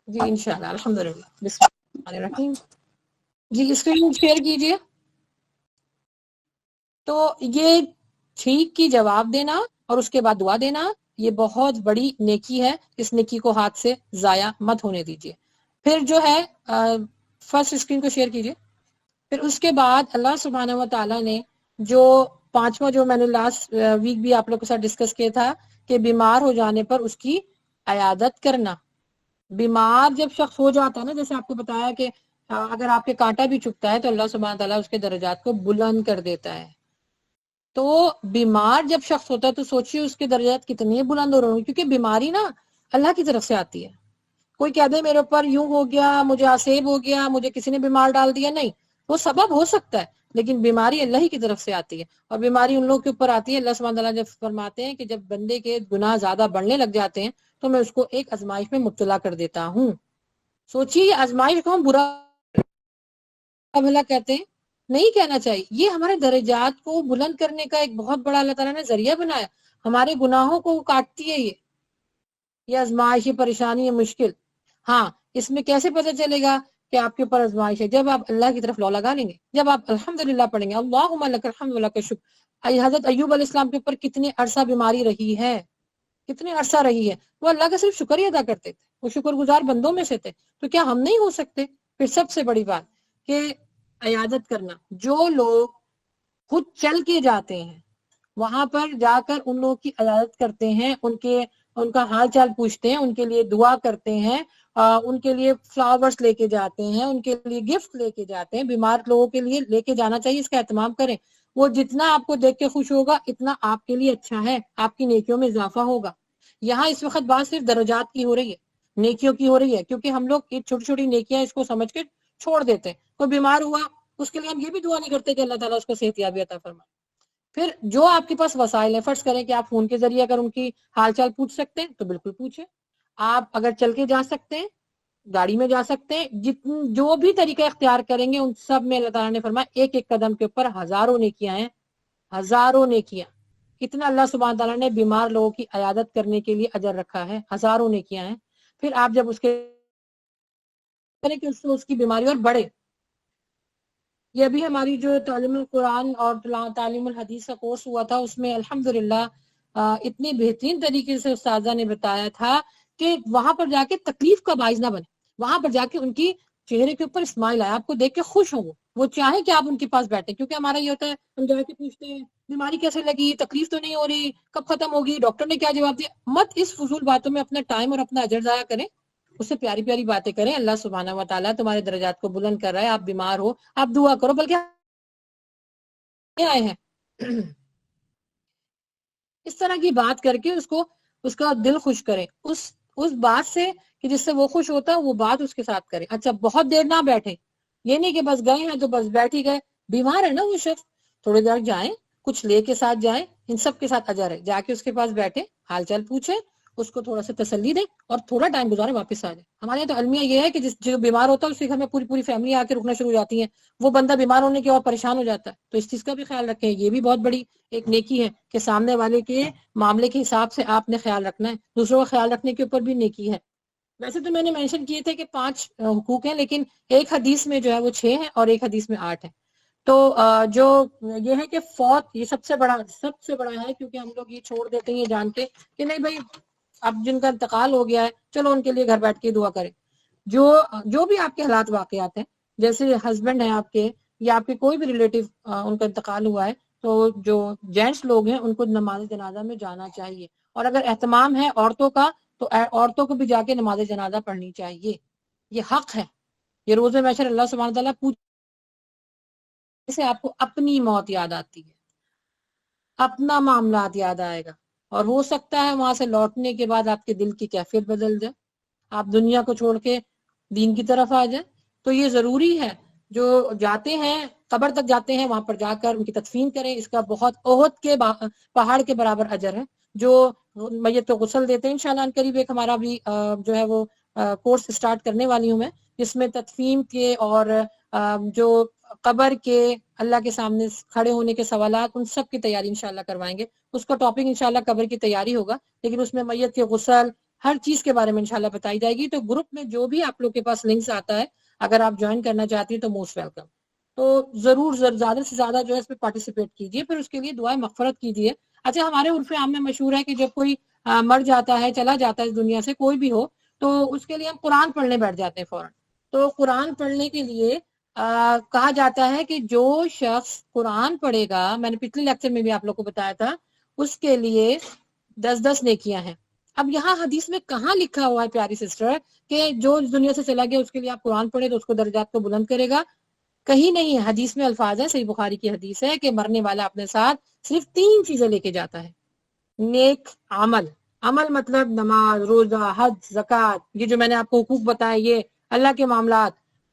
جی انشاءاللہ الحمدللہ. بسم اللہ الرحمن الرحیم. جی اسکرین شیئر کیجئے. تو یہ ٹھیک کی جواب دینا اور اس کے بعد دعا دینا، یہ بہت بڑی نیکی ہے. اس نیکی کو ہاتھ سے ضائع مت ہونے دیجیے. پھر جو ہے فرسٹ اسکرین کو شیئر کیجئے. پھر اس کے بعد اللہ سبحانہ و تعالیٰ نے جو پانچواں، جو میں نے لاسٹ ویک بھی آپ لوگ کے ساتھ ڈسکس کیا تھا کہ بیمار ہو جانے پر اس کی عیادت کرنا. بیمار جب شخص ہو جاتا ہے نا، جیسے آپ کو بتایا کہ اگر آپ کے کانٹا بھی چکتا ہے تو اللہ سبحانہ تعالیٰ اس کے درجات کو بلند کر دیتا ہے. تو بیمار جب شخص ہوتا ہے تو سوچیے اس کے درجات کتنے بلند ہو رہے ہیں، کیونکہ بیماری نا اللہ کی طرف سے آتی ہے. کوئی کہہ دے میرے اوپر یوں ہو گیا، مجھے آسیب ہو گیا، مجھے کسی نے بیمار ڈال دیا، نہیں، وہ سبب ہو سکتا ہے لیکن بیماری اللہ ہی کی طرف سے آتی ہے. اور بیماری ان لوگوں کے اوپر آتی ہے، اللہ سبحانہ تعالیٰ جب فرماتے ہیں کہ جب بندے کے گناہ زیادہ بڑھنے لگ جاتے ہیں تو میں اس کو ایک آزمائش میں مبتلا کر دیتا ہوں. سوچیے یہ آزمائش کو ہم برا بھلا کہتے ہیں، نہیں کہنا چاہیے. یہ ہمارے درجات کو بلند کرنے کا ایک بہت بڑا اللہ تعالیٰ نے ذریعہ بنایا. ہمارے گناہوں کو کاٹتی ہے یہ آزمائش، یہ پریشانی، یہ مشکل. ہاں اس میں کیسے پتہ چلے گا کہ آپ کے اوپر آزمائش ہے؟ جب آپ اللہ کی طرف لو لگا لیں گے، جب آپ الحمدللہ پڑھیں گے، اللہم لک الحمد ولک الشکر. حضرت ایوب علیہ السلام کے اوپر کتنے عرصہ بیماری رہی ہے، کتنے عرصہ رہی ہے، وہ اللہ کا صرف شکر ہی ادا کرتے تھے، وہ شکر گزار بندوں میں سے تھے. تو کیا ہم نہیں ہو سکتے؟ پھر سب سے بڑی بات کہ عیادت کرنا. جو لوگ خود چل کے جاتے ہیں وہاں پر جا کر ان لوگوں کی عیادت کرتے ہیں، ان کا حال چال پوچھتے ہیں، ان کے لیے دعا کرتے ہیں، ان کے لیے فلاورز لے کے جاتے ہیں، ان کے لیے گفٹ لے کے جاتے ہیں. بیمار لوگوں کے لیے لے کے جانا چاہیے، اس کا اہتمام کریں. وہ جتنا آپ کو دیکھ کے خوش ہوگا اتنا آپ کے لیے اچھا ہے، آپ کی نیکیوں میں اضافہ ہوگا. یہاں اس وقت بات صرف درجات کی ہو رہی ہے، نیکیوں کی ہو رہی ہے، کیونکہ ہم لوگ یہ چھوٹی چھوٹی نیکیاں اس کو سمجھ کے چھوڑ دیتے ہیں. کوئی بیمار ہوا اس کے لیے ہم یہ بھی دعا نہیں کرتے کہ اللہ تعالیٰ اس کو صحت یابی عطا فرمائے. پھر جو آپ کے پاس وسائل ہیں، فرض کریں کہ آپ فون کے ذریعے اگر ان کی حال چال پوچھ سکتے ہیں تو بالکل پوچھیں. آپ اگر چل کے جا سکتے ہیں، گاڑی میں جا سکتے ہیں، جو بھی طریقہ اختیار کریں گے ان سب میں اللہ تعالیٰ نے فرمایا ایک ایک قدم کے اوپر ہزاروں نیکیاں ہیں، ہزاروں نیکیاں. اتنا اللہ سبحانہ تعالیٰ نے بیمار لوگوں کی عیادت کرنے کے لیے اجر رکھا ہے، ہزاروں نیکیاں ہیں. پھر آپ جب اس کے کہ اس کی بیماری اور بڑھے. یہ بھی ہماری جو تعلیم القرآن اور تعلیم الحدیث کا کورس ہوا تھا، اس میں الحمدللہ اتنی بہترین طریقے سے استاذہ نے بتایا تھا کہ وہاں پر جا کے تکلیف کا باعث نہ بنے. وہاں پر جا کے ان کی چہرے کے اوپر اسمائل آئے، آپ کو دیکھ کے خوش ہوں، وہ چاہیں کہ آپ ان کے پاس بیٹھیں. کیونکہ ہمارا یہ ہوتا ہے ہم جا کے پوچھتے ہیں بیماری کیسے لگی، تکلیف تو نہیں ہو رہی، کب ختم ہوگی، ڈاکٹر نے کیا جواب دیا. مت اس فضول باتوں میں اپنا ٹائم اور اپنا اجر ضائع کریں، اس سے پیاری پیاری باتیں کریں. اللہ سبحانہ و تعالیٰ تمہارے درجات کو بلند کر رہا ہے. آپ بیمار ہو، آپ دعا کرو، بلکہ آئے ہیں اس طرح کی بات کر کے اس کا دل خوش کریں، اس بات سے کہ جس سے وہ خوش ہوتا ہے وہ بات اس کے ساتھ کریں. اچھا بہت دیر نہ بیٹھیں، یہ نہیں کہ بس گئے ہیں تو بس بیٹھ ہی گئے. بیمار ہے نا وہ شخص، تھوڑی دیر جائیں، کچھ لے کے ساتھ جائیں. ان سب کے ساتھ اجر ہے. جا کے اس کے پاس بیٹھے، حال چال پوچھیں، اس کو تھوڑا سا تسلی دیں اور تھوڑا ٹائم گزارے، واپس آ جائیں. ہمارے یہاں تو المیہ یہ ہے کہ جو بیمار ہوتا ہے اس کے گھر میں پوری فیملی آ کے رکنا شروع ہو جاتی ہے. وہ بندہ بیمار ہونے کے اور پریشان ہو جاتا ہے. تو اس چیز کا بھی خیال رکھیں. یہ بھی بہت بڑی ایک نیکی ہے کہ سامنے والے کے معاملے کے حساب سے آپ نے خیال رکھنا ہے. دوسروں کا خیال رکھنے کے اوپر بھی نیکی ہے. ویسے تو میں نے مینشن کیے تھے کہ 5 حقوق ہیں، لیکن ایک حدیث میں جو ہے وہ 6 ہیں اور ایک حدیث میں 8 ہیں. تو جو یہ ہے کہ فوت، یہ سب سے بڑا ہے، کیونکہ ہم لوگ یہ چھوڑ دیتے ہیں یہ جان کے کہ نہیں بھائی اب جن کا انتقال ہو گیا ہے چلو ان کے لیے گھر بیٹھ کے دعا کریں. جو بھی آپ کے حالات واقعات ہیں جیسے ہسبینڈ ہیں آپ کے یا آپ کے کوئی بھی ریلیٹیو ان کا انتقال ہوا ہے تو جو جینٹس لوگ ہیں ان کو نماز جنازہ میں جانا چاہیے، اور اگر اہتمام ہے عورتوں کا تو عورتوں کو بھی جا کے نماز جنازہ پڑھنی چاہیے، یہ حق ہے۔ یہ روز محشر اللہ سبحانہ تعالیٰ سے آپ کو اپنی موت یاد آتی ہے، اپنا معاملات یاد آئے گا، اور ہو سکتا ہے وہاں سے لوٹنے کے بعد آپ کے دل کی کیفیت بدل جائے، آپ دنیا کو چھوڑ کے دین کی طرف آ جائیں۔ تو یہ ضروری ہے، جو جاتے ہیں قبر تک جاتے ہیں وہاں پر جا کر ان کی تدفین کریں، اس کا بہت احد کے پہاڑ کے برابر اجر ہے۔ جو میت کو غسل دیتے ہیں انشاءاللہ ان قریب ایک ہمارا بھی جو ہے وہ کورس اسٹارٹ کرنے والی ہوں میں، جس میں تدفین کے اور جو قبر کے اللہ کے سامنے کھڑے ہونے کے سوالات ان سب کی تیاری انشاءاللہ کروائیں گے۔ اس کا ٹاپک انشاءاللہ قبر کی تیاری ہوگا، لیکن اس میں میت کے غسل ہر چیز کے بارے میں انشاءاللہ بتائی جائے گی۔ تو گروپ میں جو بھی آپ لوگ کے پاس لنکس آتا ہے اگر آپ جوائن کرنا چاہتی ہیں تو موسٹ ویلکم۔ تو ضرور زیادہ سے زیادہ جو ہے اس میں پارٹیسپیٹ کیجیے، پھر اس کے لیے دعائیں مغفرت کیجیے۔ اچھا، ہمارے عرف عام میں مشہور ہے کہ جب کوئی مر جاتا ہے، چلا جاتا ہے اس دنیا سے، کوئی بھی ہو، تو اس کے لیے ہم قرآن پڑھنے بیٹھ جاتے ہیں فوراً۔ تو قرآن پڑھنے کے لیے کہا جاتا ہے کہ جو شخص قرآن پڑھے گا، میں نے پچھلے لیکچر میں بھی آپ لوگ کو بتایا تھا، اس کے لیے 10 نیکیاں ہیں۔ اب یہاں حدیث میں کہاں لکھا ہوا ہے پیاری سسٹر کہ جو اس دنیا سے چلا گیا اس کے لیے آپ قرآن پڑھے تو اس کو درجات کو بلند کرے گا؟ کہیں نہیں ہے۔ حدیث میں الفاظ ہے، صحیح بخاری کی حدیث ہے کہ مرنے والا اپنے ساتھ صرف 3 چیزیں لے کے جاتا ہے۔ نیک عمل، عمل مطلب نماز، روزہ، حج، زکوٰۃ، یہ جو میں نے آپ کو حقوق بتائے، یہ اللہ کے معاملات،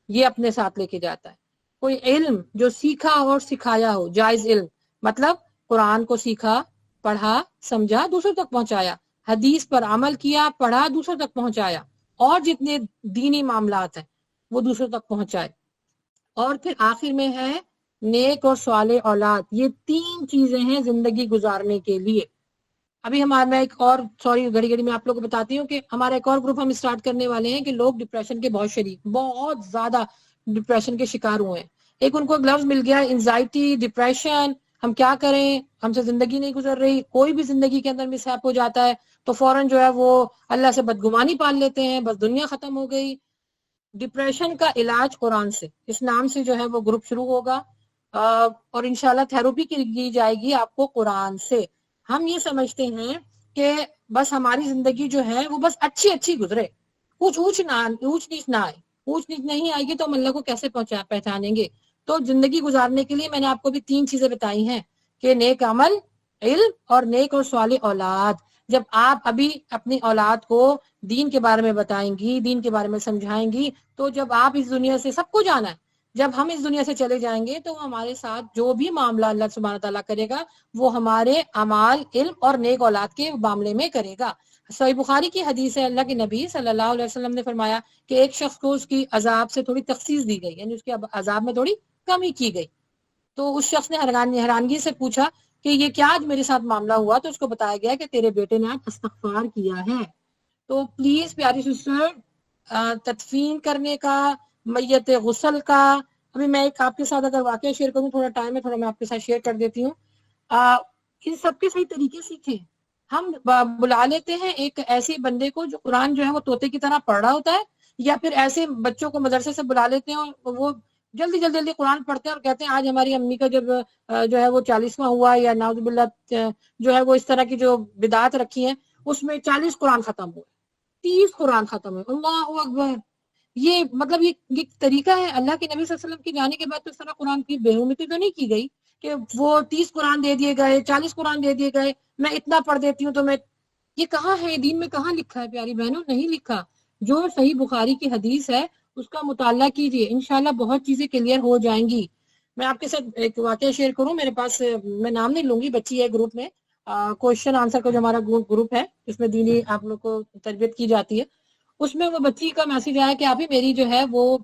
یہ اپنے ساتھ لے کے جاتا ہے۔ کوئی علم جو سیکھا اور سکھایا ہو، جائز علم مطلب قرآن کو سیکھا، پڑھا، سمجھا، دوسروں تک پہنچایا، حدیث پر عمل کیا، پڑھا، دوسروں تک پہنچایا، اور جتنے دینی معاملات ہیں وہ دوسروں تک پہنچائے۔ اور پھر آخر میں ہے نیک اور صالح اولاد۔ یہ 3 چیزیں ہیں زندگی گزارنے کے لیے۔ ابھی میں ایک اور گھڑی گھڑی میں آپ لوگوں کو بتاتی ہوں کہ ہمارا ایک اور گروپ ہم اسٹارٹ کرنے والے ہیں کہ لوگ ڈپریشن کے بہت زیادہ ڈپریشن کے شکار ہوئے ہیں۔ ایک ان کو لفظ مل گیا انزائٹی، ڈپریشن، ہم کیا کریں، ہم سے زندگی نہیں گزر رہی۔ کوئی بھی زندگی کے اندر مس ہیپ ہو جاتا ہے تو فوراً جو ہے وہ اللہ سے بدگمانی پال لیتے ہیں، بس دنیا ختم ہو گئی۔ ڈپریشن کا علاج قرآن سے، اس نام سے جو ہے وہ گروپ شروع ہوگا، اور انشاءاللہ تھیراپی کی جائے گی آپ کو قرآن سے۔ ہم یہ سمجھتے ہیں کہ بس ہماری زندگی جو ہے وہ بس اچھی گزرے، کچھ اونچ نیچ نہ آئے۔ اونچ نیچ نہیں آئے گی تو ہم اللہ کو کیسے پہچانیں گے؟ تو زندگی گزارنے کے لیے میں نے آپ کو بھی 3 چیزیں بتائی ہیں کہ نیک عمل، علم اور نیک اور صالح اولاد۔ جب آپ ابھی اپنی اولاد کو دین کے بارے میں بتائیں گی، دین کے بارے میں سمجھائیں گی، تو جب آپ اس دنیا سے، سب کو جانا ہے، جب ہم اس دنیا سے چلے جائیں گے تو ہمارے ساتھ جو بھی معاملہ اللہ سبحانہ تعالیٰ کرے گا وہ ہمارے اعمال، علم اور نیک اولاد کے معاملے میں کرے گا۔ صحیح بخاری کی حدیث ہے، اللہ کے نبی صلی اللہ علیہ وسلم نے فرمایا کہ ایک شخص کو اس کی عذاب سے تھوڑی تخصیص دی گئی، یعنی اس کے عذاب میں تھوڑی کمی کی گئی۔ تو اس شخص نے حیرانگی سے پوچھا کہ یہ کیا آج میرے ساتھ معاملہ ہوا؟ تو اس کو بتایا گیا کہ تیرے بیٹے نے آج استغفار کیا ہے۔ تو پلیز پیاری سسٹر، تدفین کرنے کا، میت غسل کا، ابھی میں ایک آپ کے ساتھ اگر واقعہ شیئر کروں، تھوڑا ٹائم ہے، تھوڑا میں آپ کے ساتھ شیئر کر دیتی ہوں۔ ان سب کے صحیح طریقے سیکھیں۔ ہم بلا لیتے ہیں ایک ایسے بندے کو جو قرآن جو ہے وہ طوطے کی طرح پڑھ رہا ہوتا ہے، یا پھر ایسے بچوں کو مدرسے سے بلا لیتے ہیں اور وہ جلدی قرآن پڑھتے ہیں اور کہتے ہیں آج ہماری امی کا جب جو ہے وہ 40واں ہوا، یا نعوذ باللہ جو ہے وہ اس طرح کی جو بدعات رکھی ہیں اس میں 40 قرآن ختم ہوئے، 30 قرآن ختم ہوئے۔ اللہ اکبر! یہ مطلب یہ طریقہ ہے؟ اللہ کے نبی صلی اللہ علیہ وسلم کی جانے کے بعد تو اس طرح قرآن کی بے حرمتی تو نہیں کی گئی کہ وہ 30 قرآن دے دیے گئے، 40 قرآن دے دیے گئے، میں اتنا پڑھ دیتی ہوں تو میں، یہ کہاں ہے دین میں؟ کہاں لکھا ہے پیاری بہنوں؟ نہیں لکھا۔ جو صحیح بخاری کی حدیث ہے اس کا مطالعہ کیجیے، انشاءاللہ بہت چیزیں کلیئر ہو جائیں گی۔ میں آپ کے ساتھ ایک واقعہ شیئر کروں، میرے پاس، میں نام نہیں لوں گی، بچی ہے گروپ میں، کوشچن آنسر کا جو ہمارا گروپ ہے جس میں دینی آپ لوگ کو تربیت کی جاتی ہے، اس میں وہ بچی کا میسج آیا کہ ابھی میری جو ہے وہ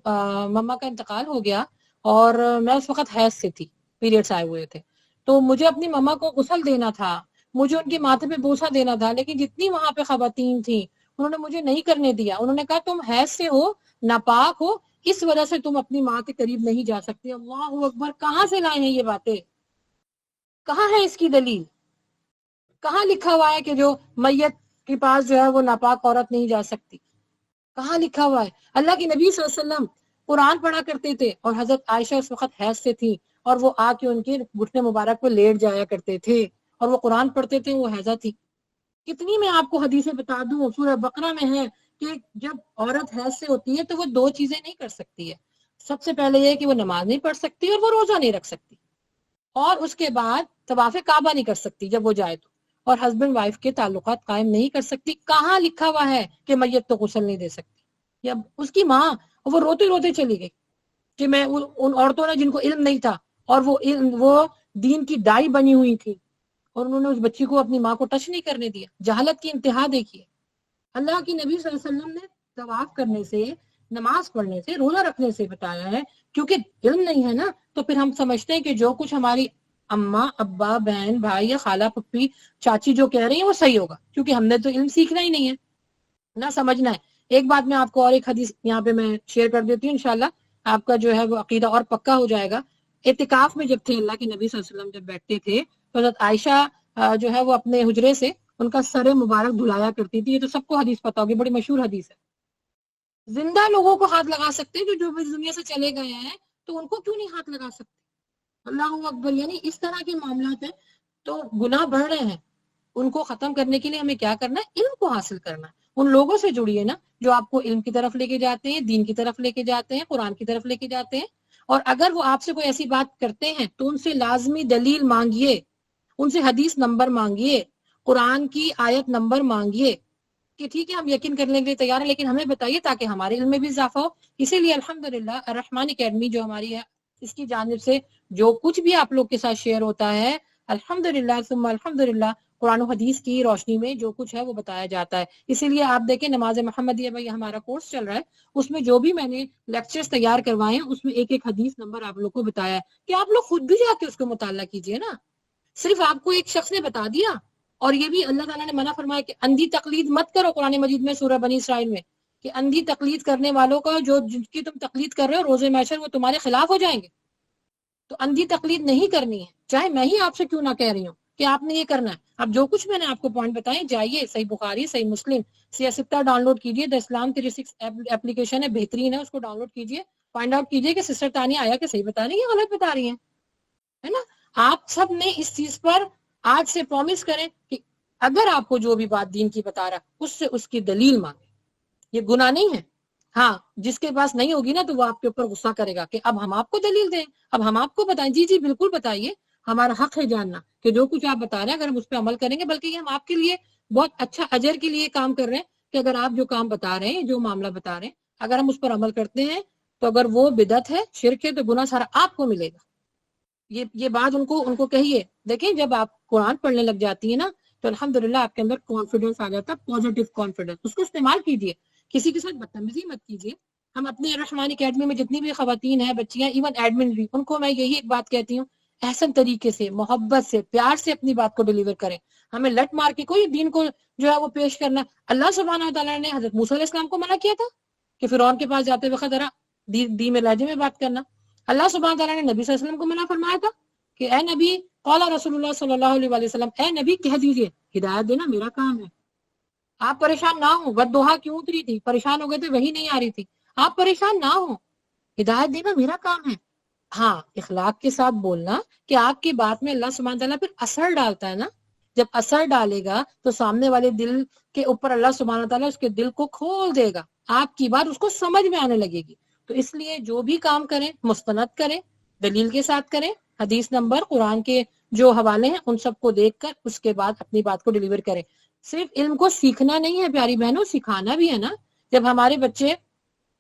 مما کا انتقال ہو گیا اور میں اس وقت حیض سے تھی، پیریڈز آئے ہوئے تھے، تو مجھے اپنی مما کو غسل دینا تھا، مجھے ان کے ماتھے پہ بوسہ دینا تھا، لیکن جتنی وہاں پہ خواتین تھیں انہوں نے مجھے نہیں کرنے دیا۔ انہوں نے کہا تم حیض سے ہو، ناپاک ہو، اس وجہ سے تم اپنی ماں کے قریب نہیں جا سکتے۔ اللہ اکبر! کہاں سے لائے ہیں یہ باتیں؟ کہاں ہے اس کی دلیل؟ کہاں لکھا ہوا ہے کہ جو میت کے پاس جو ہے وہ ناپاک عورت نہیں جا سکتی؟ کہاں لکھا ہوا ہے؟ اللہ کے نبی صلی اللہ علیہ وسلم قرآن پڑھا کرتے تھے، اور حضرت عائشہ اس وقت حیض سے تھی اور وہ آ کے ان کے گھٹنے مبارک پہ لیٹ جایا کرتے تھے اور وہ قرآن پڑھتے تھے، وہ حیضہ تھی۔ کتنی میں آپ کو حدیثیں بتا دوں، سورہ بقرہ میں ہے کہ جب عورت حیض سے ہوتی ہے تو وہ دو چیزیں نہیں کر سکتی ہے۔ سب سے پہلے یہ کہ وہ نماز نہیں پڑھ سکتی اور وہ روزہ نہیں رکھ سکتی، اور اس کے بعد طواف کعبہ نہیں کر سکتی جب وہ جائے تو، اور ہسبینڈ وائف کے تعلقات قائم نہیں کر سکتی۔ کہاں لکھا ہوا ہے کہ میت تو غسل نہیں دے سکتی؟ یا اس کی ماں، وہ روتے روتے چلی گئی کہ میں ان عورتوں نے جن کو علم نہیں تھا اور وہ دین کی ڈائی بنی ہوئی تھی، اور انہوں نے اس بچی کو اپنی ماں کو ٹچ نہیں کرنے دیا۔ جہالت کی انتہا دیکھیے۔ اللہ کی نبی صلی اللہ علیہ وسلم نے طواف کرنے سے، نماز پڑھنے سے، روزہ رکھنے سے بتایا ہے، کیونکہ علم نہیں ہے نا، تو پھر ہم سمجھتے ہیں کہ جو کچھ ہماری اماں، ابا، بہن، بھائی یا خالہ، پھپھی، چاچی جو کہہ رہی ہیں وہ صحیح ہوگا، کیونکہ ہم نے تو علم سیکھنا ہی نہیں ہے نہ سمجھنا ہے۔ ایک بات میں آپ کو اور ایک حدیث یہاں پہ میں شیئر کر دیتی ہوں، انشاءاللہ آپ کا جو ہے وہ عقیدہ اور پکا ہو جائے گا۔ اعتکاف میں جب تھے اللہ کے نبی صلی اللہ علیہ وسلم، جب بیٹھتے تھے تو حضرت عائشہ جو ہے وہ اپنے حجرے سے ان کا سر مبارک دھلایا کرتی تھی۔ یہ تو سب کو حدیث پتا ہوگی، بڑی مشہور حدیث ہے۔ زندہ لوگوں کو ہاتھ لگا سکتے ہیں جو اس دنیا سے چلے گئے ہیں، تو ان کو کیوں نہیں ہاتھ لگا سکتے؟ اللہ اکبر۔ یعنی اس طرح کے معاملات ہیں تو گناہ بڑھ رہے ہیں، ان کو ختم کرنے کے لیے ہمیں کیا کرنا ہے؟ علم کو حاصل کرنا ہے۔ ان لوگوں سے جڑیے نا جو آپ کو علم کی طرف لے کے جاتے ہیں، دین کی طرف لے کے جاتے ہیں، قرآن کی طرف لے کے جاتے ہیں۔ اور اگر وہ آپ سے کوئی ایسی بات کرتے ہیں تو ان سے لازمی دلیل مانگیے، ان سے حدیث نمبر مانگیے، قرآن کی آیت نمبر مانگیے کہ ٹھیک ہے ہم یقین کرنے کے لیے تیار ہیں، لیکن ہمیں بتائیے تاکہ ہمارے علم میں بھی اضافہ ہو۔ اسی لیے الحمدللہ الرحمن اکیڈمی جو ہماری ہے، اس کی جانب سے جو کچھ بھی آپ لوگ کے ساتھ شیئر ہوتا ہے، الحمدللہ ثم الحمدللہ قرآن و حدیث کی روشنی میں جو کچھ ہے وہ بتایا جاتا ہے۔ اسی لیے آپ دیکھیں نماز محمدیہ بھائی ہمارا کورس چل رہا ہے، اس میں جو بھی میں نے لیکچرز تیار کروائے ہیں اس میں ایک ایک حدیث نمبر آپ لوگ کو بتایا ہے کہ آپ لوگ خود بھی جا کے اس کو مطالعہ کیجئے نا۔ صرف آپ کو ایک شخص نے بتا دیا، اور یہ بھی اللہ تعالیٰ نے منع فرمایا کہ اندھی تقلید مت کرو، قرآن مجید میں سورہ بنی اسرائیل میں، کہ اندھی تقلید کرنے والوں کا جو جن کی تم تقلید کر رہے ہو روز محشر وہ تمہارے خلاف ہو جائیں گے۔ تو اندھی تقلید نہیں کرنی ہے، چاہے میں ہی آپ سے کیوں نہ کہہ رہی ہوں کہ آپ نے یہ کرنا ہے۔ اب جو کچھ میں نے آپ کو پوائنٹ بتائے، جائیے صحیح بخاری، صحیح مسلم، سیاستہ ڈاؤن لوڈ کیجئے، دا اسلام 36 اپلیکیشن ہے، بہترین ہے، اس کو ڈاؤن لوڈ کیجئے، فائنڈ آؤٹ کیجئے کہ سسٹر تانیہ آیا کہ صحیح بتا رہی ہیں یا غلط بتا رہی ہیں، ہے نا۔ آپ سب نے اس چیز پر آج سے پرومس کریں کہ اگر آپ کو جو بھی بات دین کی بتا رہا اس سے اس کی دلیل مانگیں۔ یہ گناہ نہیں ہے۔ ہاں جس کے پاس نہیں ہوگی نا تو وہ آپ کے اوپر غصہ کرے گا کہ اب ہم آپ کو دلیل دیں، اب ہم آپ کو بتائیں۔ جی بالکل بتائیے، ہمارا حق ہے جاننا کہ جو کچھ آپ بتا رہے ہیں اگر ہم اس پہ عمل کریں گے، بلکہ یہ ہم آپ کے لیے بہت اچھا اجر کے لیے کام کر رہے ہیں کہ اگر آپ جو کام بتا رہے ہیں، جو معاملہ بتا رہے ہیں، اگر ہم اس پر عمل کرتے ہیں تو اگر وہ بدعت ہے، شرک ہے، تو گناہ سارا آپ کو ملے گا۔ یہ بات ان کو کہیے۔ دیکھیں جب آپ قرآن پڑھنے لگ جاتی ہیں نا تو الحمدللہ آپ کے اندر کانفیڈنس آ جاتا ہے، پازیٹیو کانفیڈنس، اس کو استعمال کیجئے، کسی کے ساتھ بدتمیزی مت کیجئے۔ ہم اپنے الرحمن اکیڈمی میں جتنی بھی خواتین ہیں، بچیاں، ایون ایڈمن بھی، ان کو میں یہی ایک بات کہتی ہوں، احسن طریقے سے، محبت سے، پیار سے اپنی بات کو ڈیلیور کریں۔ ہمیں لٹ مار کے کوئی دین کو جو ہے وہ پیش کرنا۔ اللہ سبحانہ و تعالیٰ نے حضرت موسیٰ علیہ السلام کو منع کیا تھا کہ فرعون کے پاس جاتے وقت ذرا دی میں لہجے میں بات کرنا۔ اللہ سبحانہ تعالیٰ نے نبی صلی اللہ علیہ وسلم کو منع فرمایا تھا کہ اے نبی، قال رسول اللہ صلی اللہ علیہ وسلم، اے نبی کہہ دیجئے ہدایت دینا میرا کام ہے۔ آپ پریشان نہ ہوں، ودوحا کیوں اتری تھی؟ پریشان ہو گئے تھے، وہی نہیں آ رہی تھی۔ آپ پریشان نہ ہوں، ہدایت دینا میرا کام ہے۔ ہاں اخلاق کے ساتھ بولنا کہ آپ کی بات میں اللہ سبحانہ تعالیٰ پھر اثر ڈالتا ہے نا۔ جب اثر ڈالے گا تو سامنے والے دل کے اوپر اللہ سبحانہ تعالیٰ اس کے دل کو کھول دے گا، آپ کی بات اس کو سمجھ میں آنے لگے گی۔ تو اس لیے جو بھی کام کریں مستند کریں، دلیل کے ساتھ کریں، حدیث نمبر، قرآن کے جو حوالے ہیں ان سب کو دیکھ کر اس کے بعد اپنی بات کو ڈیلیور کریں۔ صرف علم کو سیکھنا نہیں ہے پیاری بہنوں، سکھانا بھی ہے نا۔ جب ہمارے بچے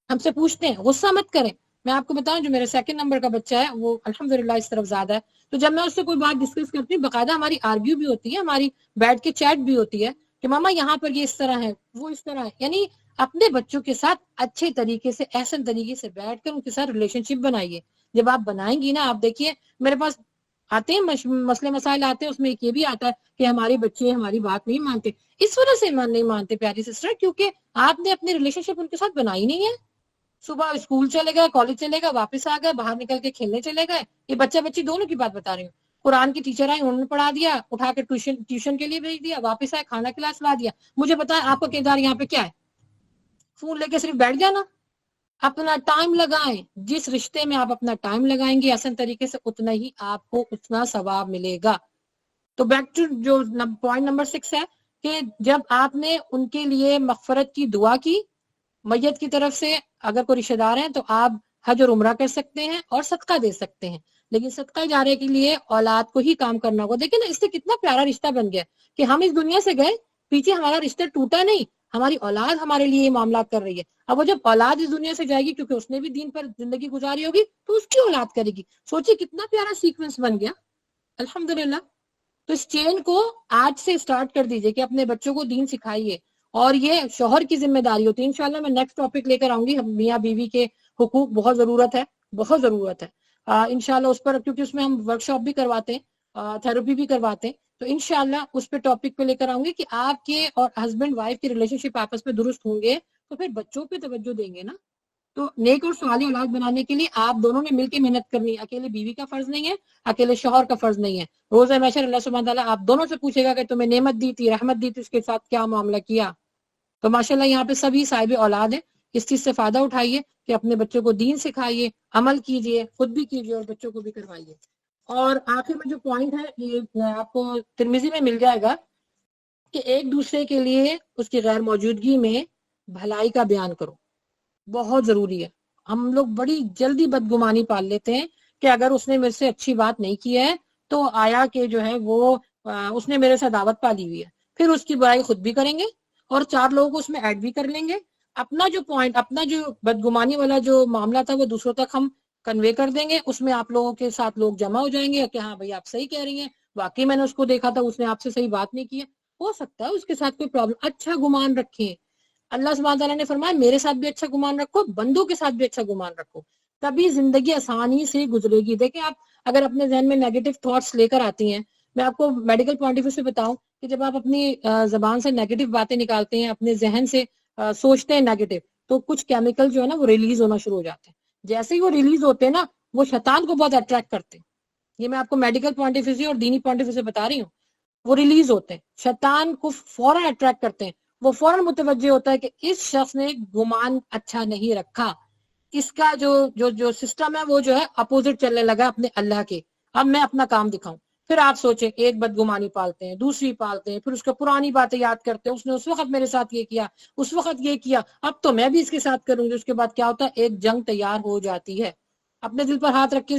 ہم سے پوچھتے ہیں، غصہ مت کریں۔ میں آپ کو بتاؤں جو میرے 2 نمبر کا بچہ ہے وہ الحمدللہ اس طرف زیادہ ہے، تو جب میں اس سے کوئی بات ڈسکس کرتی ہوں، باقاعدہ ہماری آرگیو بھی ہوتی ہے، ہماری بیٹھ کے چیٹ بھی ہوتی ہے کہ ماما یہاں پر یہ اس طرح ہے، وہ اس طرح ہے۔ یعنی اپنے بچوں کے ساتھ اچھے طریقے سے، احسن طریقے سے بیٹھ کر ان کے ساتھ ریلیشن شپ بنائیے۔ جب آپ بنائیں گی نا، آپ دیکھیے میرے پاس آتے ہیں مسئلے مسائل آتے ہیں، اس میں ایک یہ بھی آتا ہے کہ ہمارے بچے ہماری بات نہیں مانتے۔ اس وجہ سے نہیں مانتے پیاری سسٹر، کیونکہ آپ نے اپنی ریلیشن شپ ان کے ساتھ بنائی نہیں ہے۔ صبح اسکول چلے گئے، کالج چلے گئے، واپس آ گئے، باہر نکل کے کھیلنے چلے گئے۔ یہ بچہ بچی دونوں کی بات بتا رہی ہوں۔ قرآن کی ٹیچر آئی، انہوں نے پڑھا دیا، اٹھا کے ٹیوشن کے لیے بھیج دیا، واپس آئے کھانا کلاس لا دیا۔ مجھے بتائیں آپ کا کردار یہاں پہ کیا ہے؟ فون لے کے صرف بیٹھ جانا؟ اپنا ٹائم لگائیں. جس رشتے میں آپ اپنا ٹائم لگائیں گے احسن طریقے سے اتنا ہی آپ کو اتنا ثواب ملے گا. تو بیک ٹو جو پوائنٹ نمبر 6 ہے کہ جب آپ نے ان کے لیے مغفرت کی دعا کی میت کی طرف سے، اگر کوئی رشتہ دار ہیں تو آپ حج اور عمرہ کر سکتے ہیں اور صدقہ دے سکتے ہیں. لیکن صدقہ جارے کے لیے اولاد کو ہی کام کرنا ہوگا. دیکھیں نا اس سے کتنا پیارا رشتہ بن گیا کہ ہم اس دنیا سے گئے، پیچھے ہمارا رشتہ ٹوٹا نہیں، ہماری اولاد ہمارے لیے یہ معاملات کر رہی ہے. اب وہ جب اولاد اس دنیا سے جائے گی کیونکہ اس نے بھی دین پر زندگی گزاری ہوگی تو اس کی اولاد کرے گی. سوچیے کتنا پیارا سیکوینس بن گیا. الحمدللہ. تو اس چین کو آج سے سٹارٹ کر دیجئے کہ اپنے بچوں کو دین سکھائیے، اور یہ شوہر کی ذمہ داری ہوتی ہے. انشاءاللہ میں نیکسٹ ٹاپک لے کر آؤں گی. میاں بیوی کے حقوق بہت ضرورت ہے، بہت ضرورت ہے انشاءاللہ اس پر، کیونکہ اس میں ہم ورکشاپ بھی کرواتے ہیں، تھیراپی بھی کرواتے ہیں. تو انشاءاللہ اس پہ ٹاپک پہ لے کر آؤں گی کہ آپ کے اور ہسبینڈ وائف کی ریلیشن شپ آپس میں درست ہوں گے تو پھر بچوں پہ توجہ دیں گے نا. تو نیک اور صالح اولاد بنانے کے لیے آپ دونوں نے مل کے محنت کرنی ہے. اکیلے بیوی کا فرض نہیں ہے، اکیلے شوہر کا فرض نہیں ہے. روزہ محشر اللہ سبحانہ تعالیٰ آپ دونوں سے پوچھے گا کہ تمہیں نعمت دی تھی، رحمت دی تھی، اس کے ساتھ کیا معاملہ کیا. تو ماشاءاللہ یہاں پہ سبھی صاحب اولاد ہیں. اس چیز سے فائدہ اٹھائیے کہ اپنے بچوں کو دین سکھائیے، عمل کیجئے، خود بھی کیجئے اور بچوں کو بھی کروائیے. اور آخر میں جو پوائنٹ ہے یہ آپ کو ترمذی میں مل جائے گا کہ ایک دوسرے کے لیے اس کی غیر موجودگی میں بھلائی کا بیان کرو. بہت ضروری ہے. ہم لوگ بڑی جلدی بدگمانی پال لیتے ہیں کہ اگر اس نے میرے سے اچھی بات نہیں کی ہے تو آیا کہ جو ہے وہ اس نے میرے سے دعوت پالی ہوئی ہے، پھر اس کی برائی خود بھی کریں گے اور 4 لوگوں کو اس میں ایڈ بھی کر لیں گے. اپنا جو پوائنٹ، اپنا جو بدگمانی والا جو معاملہ تھا وہ دوسروں تک ہم کنوے کر دیں گے. اس میں آپ لوگوں کے ساتھ لوگ جمع ہو جائیں گے کہ ہاں بھائی آپ صحیح کہہ رہی ہیں، واقعی میں نے اس کو دیکھا تھا، اس نے آپ سے صحیح بات نہیں کی ہے. ہو سکتا ہے اس کے ساتھ کوئی پرابلم. اچھا گمان رکھیں. اللہ سبحانہ تعالیٰ نے فرمایا میرے ساتھ بھی اچھا گمان رکھو، بندوں کے ساتھ بھی اچھا گمان رکھو، تبھی زندگی آسانی سے گزرے گی. دیکھیں آپ اگر اپنے ذہن میں نیگیٹو تھاٹس لے کر آتی ہیں، میں آپ کو میڈیکل پوائنٹ آف ویو سے بتاؤں کہ جب آپ اپنی زبان سے نیگیٹو باتیں نکالتے ہیں، اپنے ذہن سے سوچتے ہیں نیگیٹو، تو کچھ کیمیکل جو ہے نا وہ ریلیز ہونا شروع ہو جاتے ہیں. جیسے ہی وہ ریلیز ہوتے ہیں نا وہ شیطان کو بہت اٹریکٹ کرتے ہیں. یہ میں آپ کو میڈیکل پوائنٹ آف ویو سے اور دینی پوائنٹ آف ویو سے بتا رہی ہوں. وہ ریلیز ہوتے ہیں، شیطان کو فوراً اٹریکٹ کرتے ہیں. وہ فوراً متوجہ ہوتا ہے کہ اس شخص نے گمان اچھا نہیں رکھا، اس کا جو سسٹم ہے وہ جو ہے اپوزٹ چلنے لگا اپنے اللہ کے. اب میں اپنا کام دکھاؤں. پھر آپ سوچیں ایک بدگمانی پالتے ہیں، دوسری پالتے ہیں، پھر اس کو پرانی باتیں یاد کرتے ہیں، اس نے اس وقت میرے ساتھ یہ کیا، اس وقت یہ کیا، اب تو میں بھی اس کے ساتھ کروں گی. اس کے بعد کیا ہوتا ہے؟ ایک جنگ تیار ہو جاتی ہے. اپنے دل پر ہاتھ رکھ کے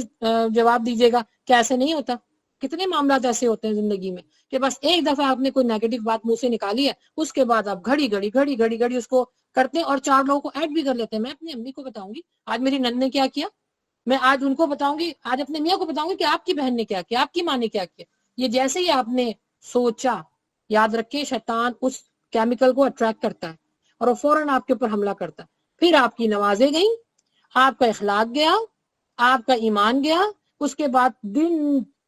جواب دیجیے گا کہ ایسے نہیں ہوتا. کتنے معاملات ایسے ہوتے ہیں زندگی میں کہ بس ایک دفعہ آپ نے کوئی نیگیٹو بات منہ سے نکالی ہے، اس کے بعد آپ گھڑی گھڑی اس کو کرتے ہیں اور 4 لوگوں کو ایڈ بھی کر لیتے ہیں. میں اپنی امی کو بتاؤں گی آج میری نند نے کیا کیا، میں آج ان کو بتاؤں گی، آج اپنے میاں کو بتاؤں گی کہ آپ کی بہن نے کیا کیا، آپ کی ماں نے کیا کیا. یہ جیسے ہی آپ نے سوچا، یاد رکھیں شیطان اس کیمیکل کو اٹریکٹ کرتا ہے اور وہ فوراً آپ کے اوپر حملہ کرتا ہے. پھر آپ کی نمازیں گئیں، آپ کا اخلاق گیا، آپ کا ایمان گیا. اس کے بعد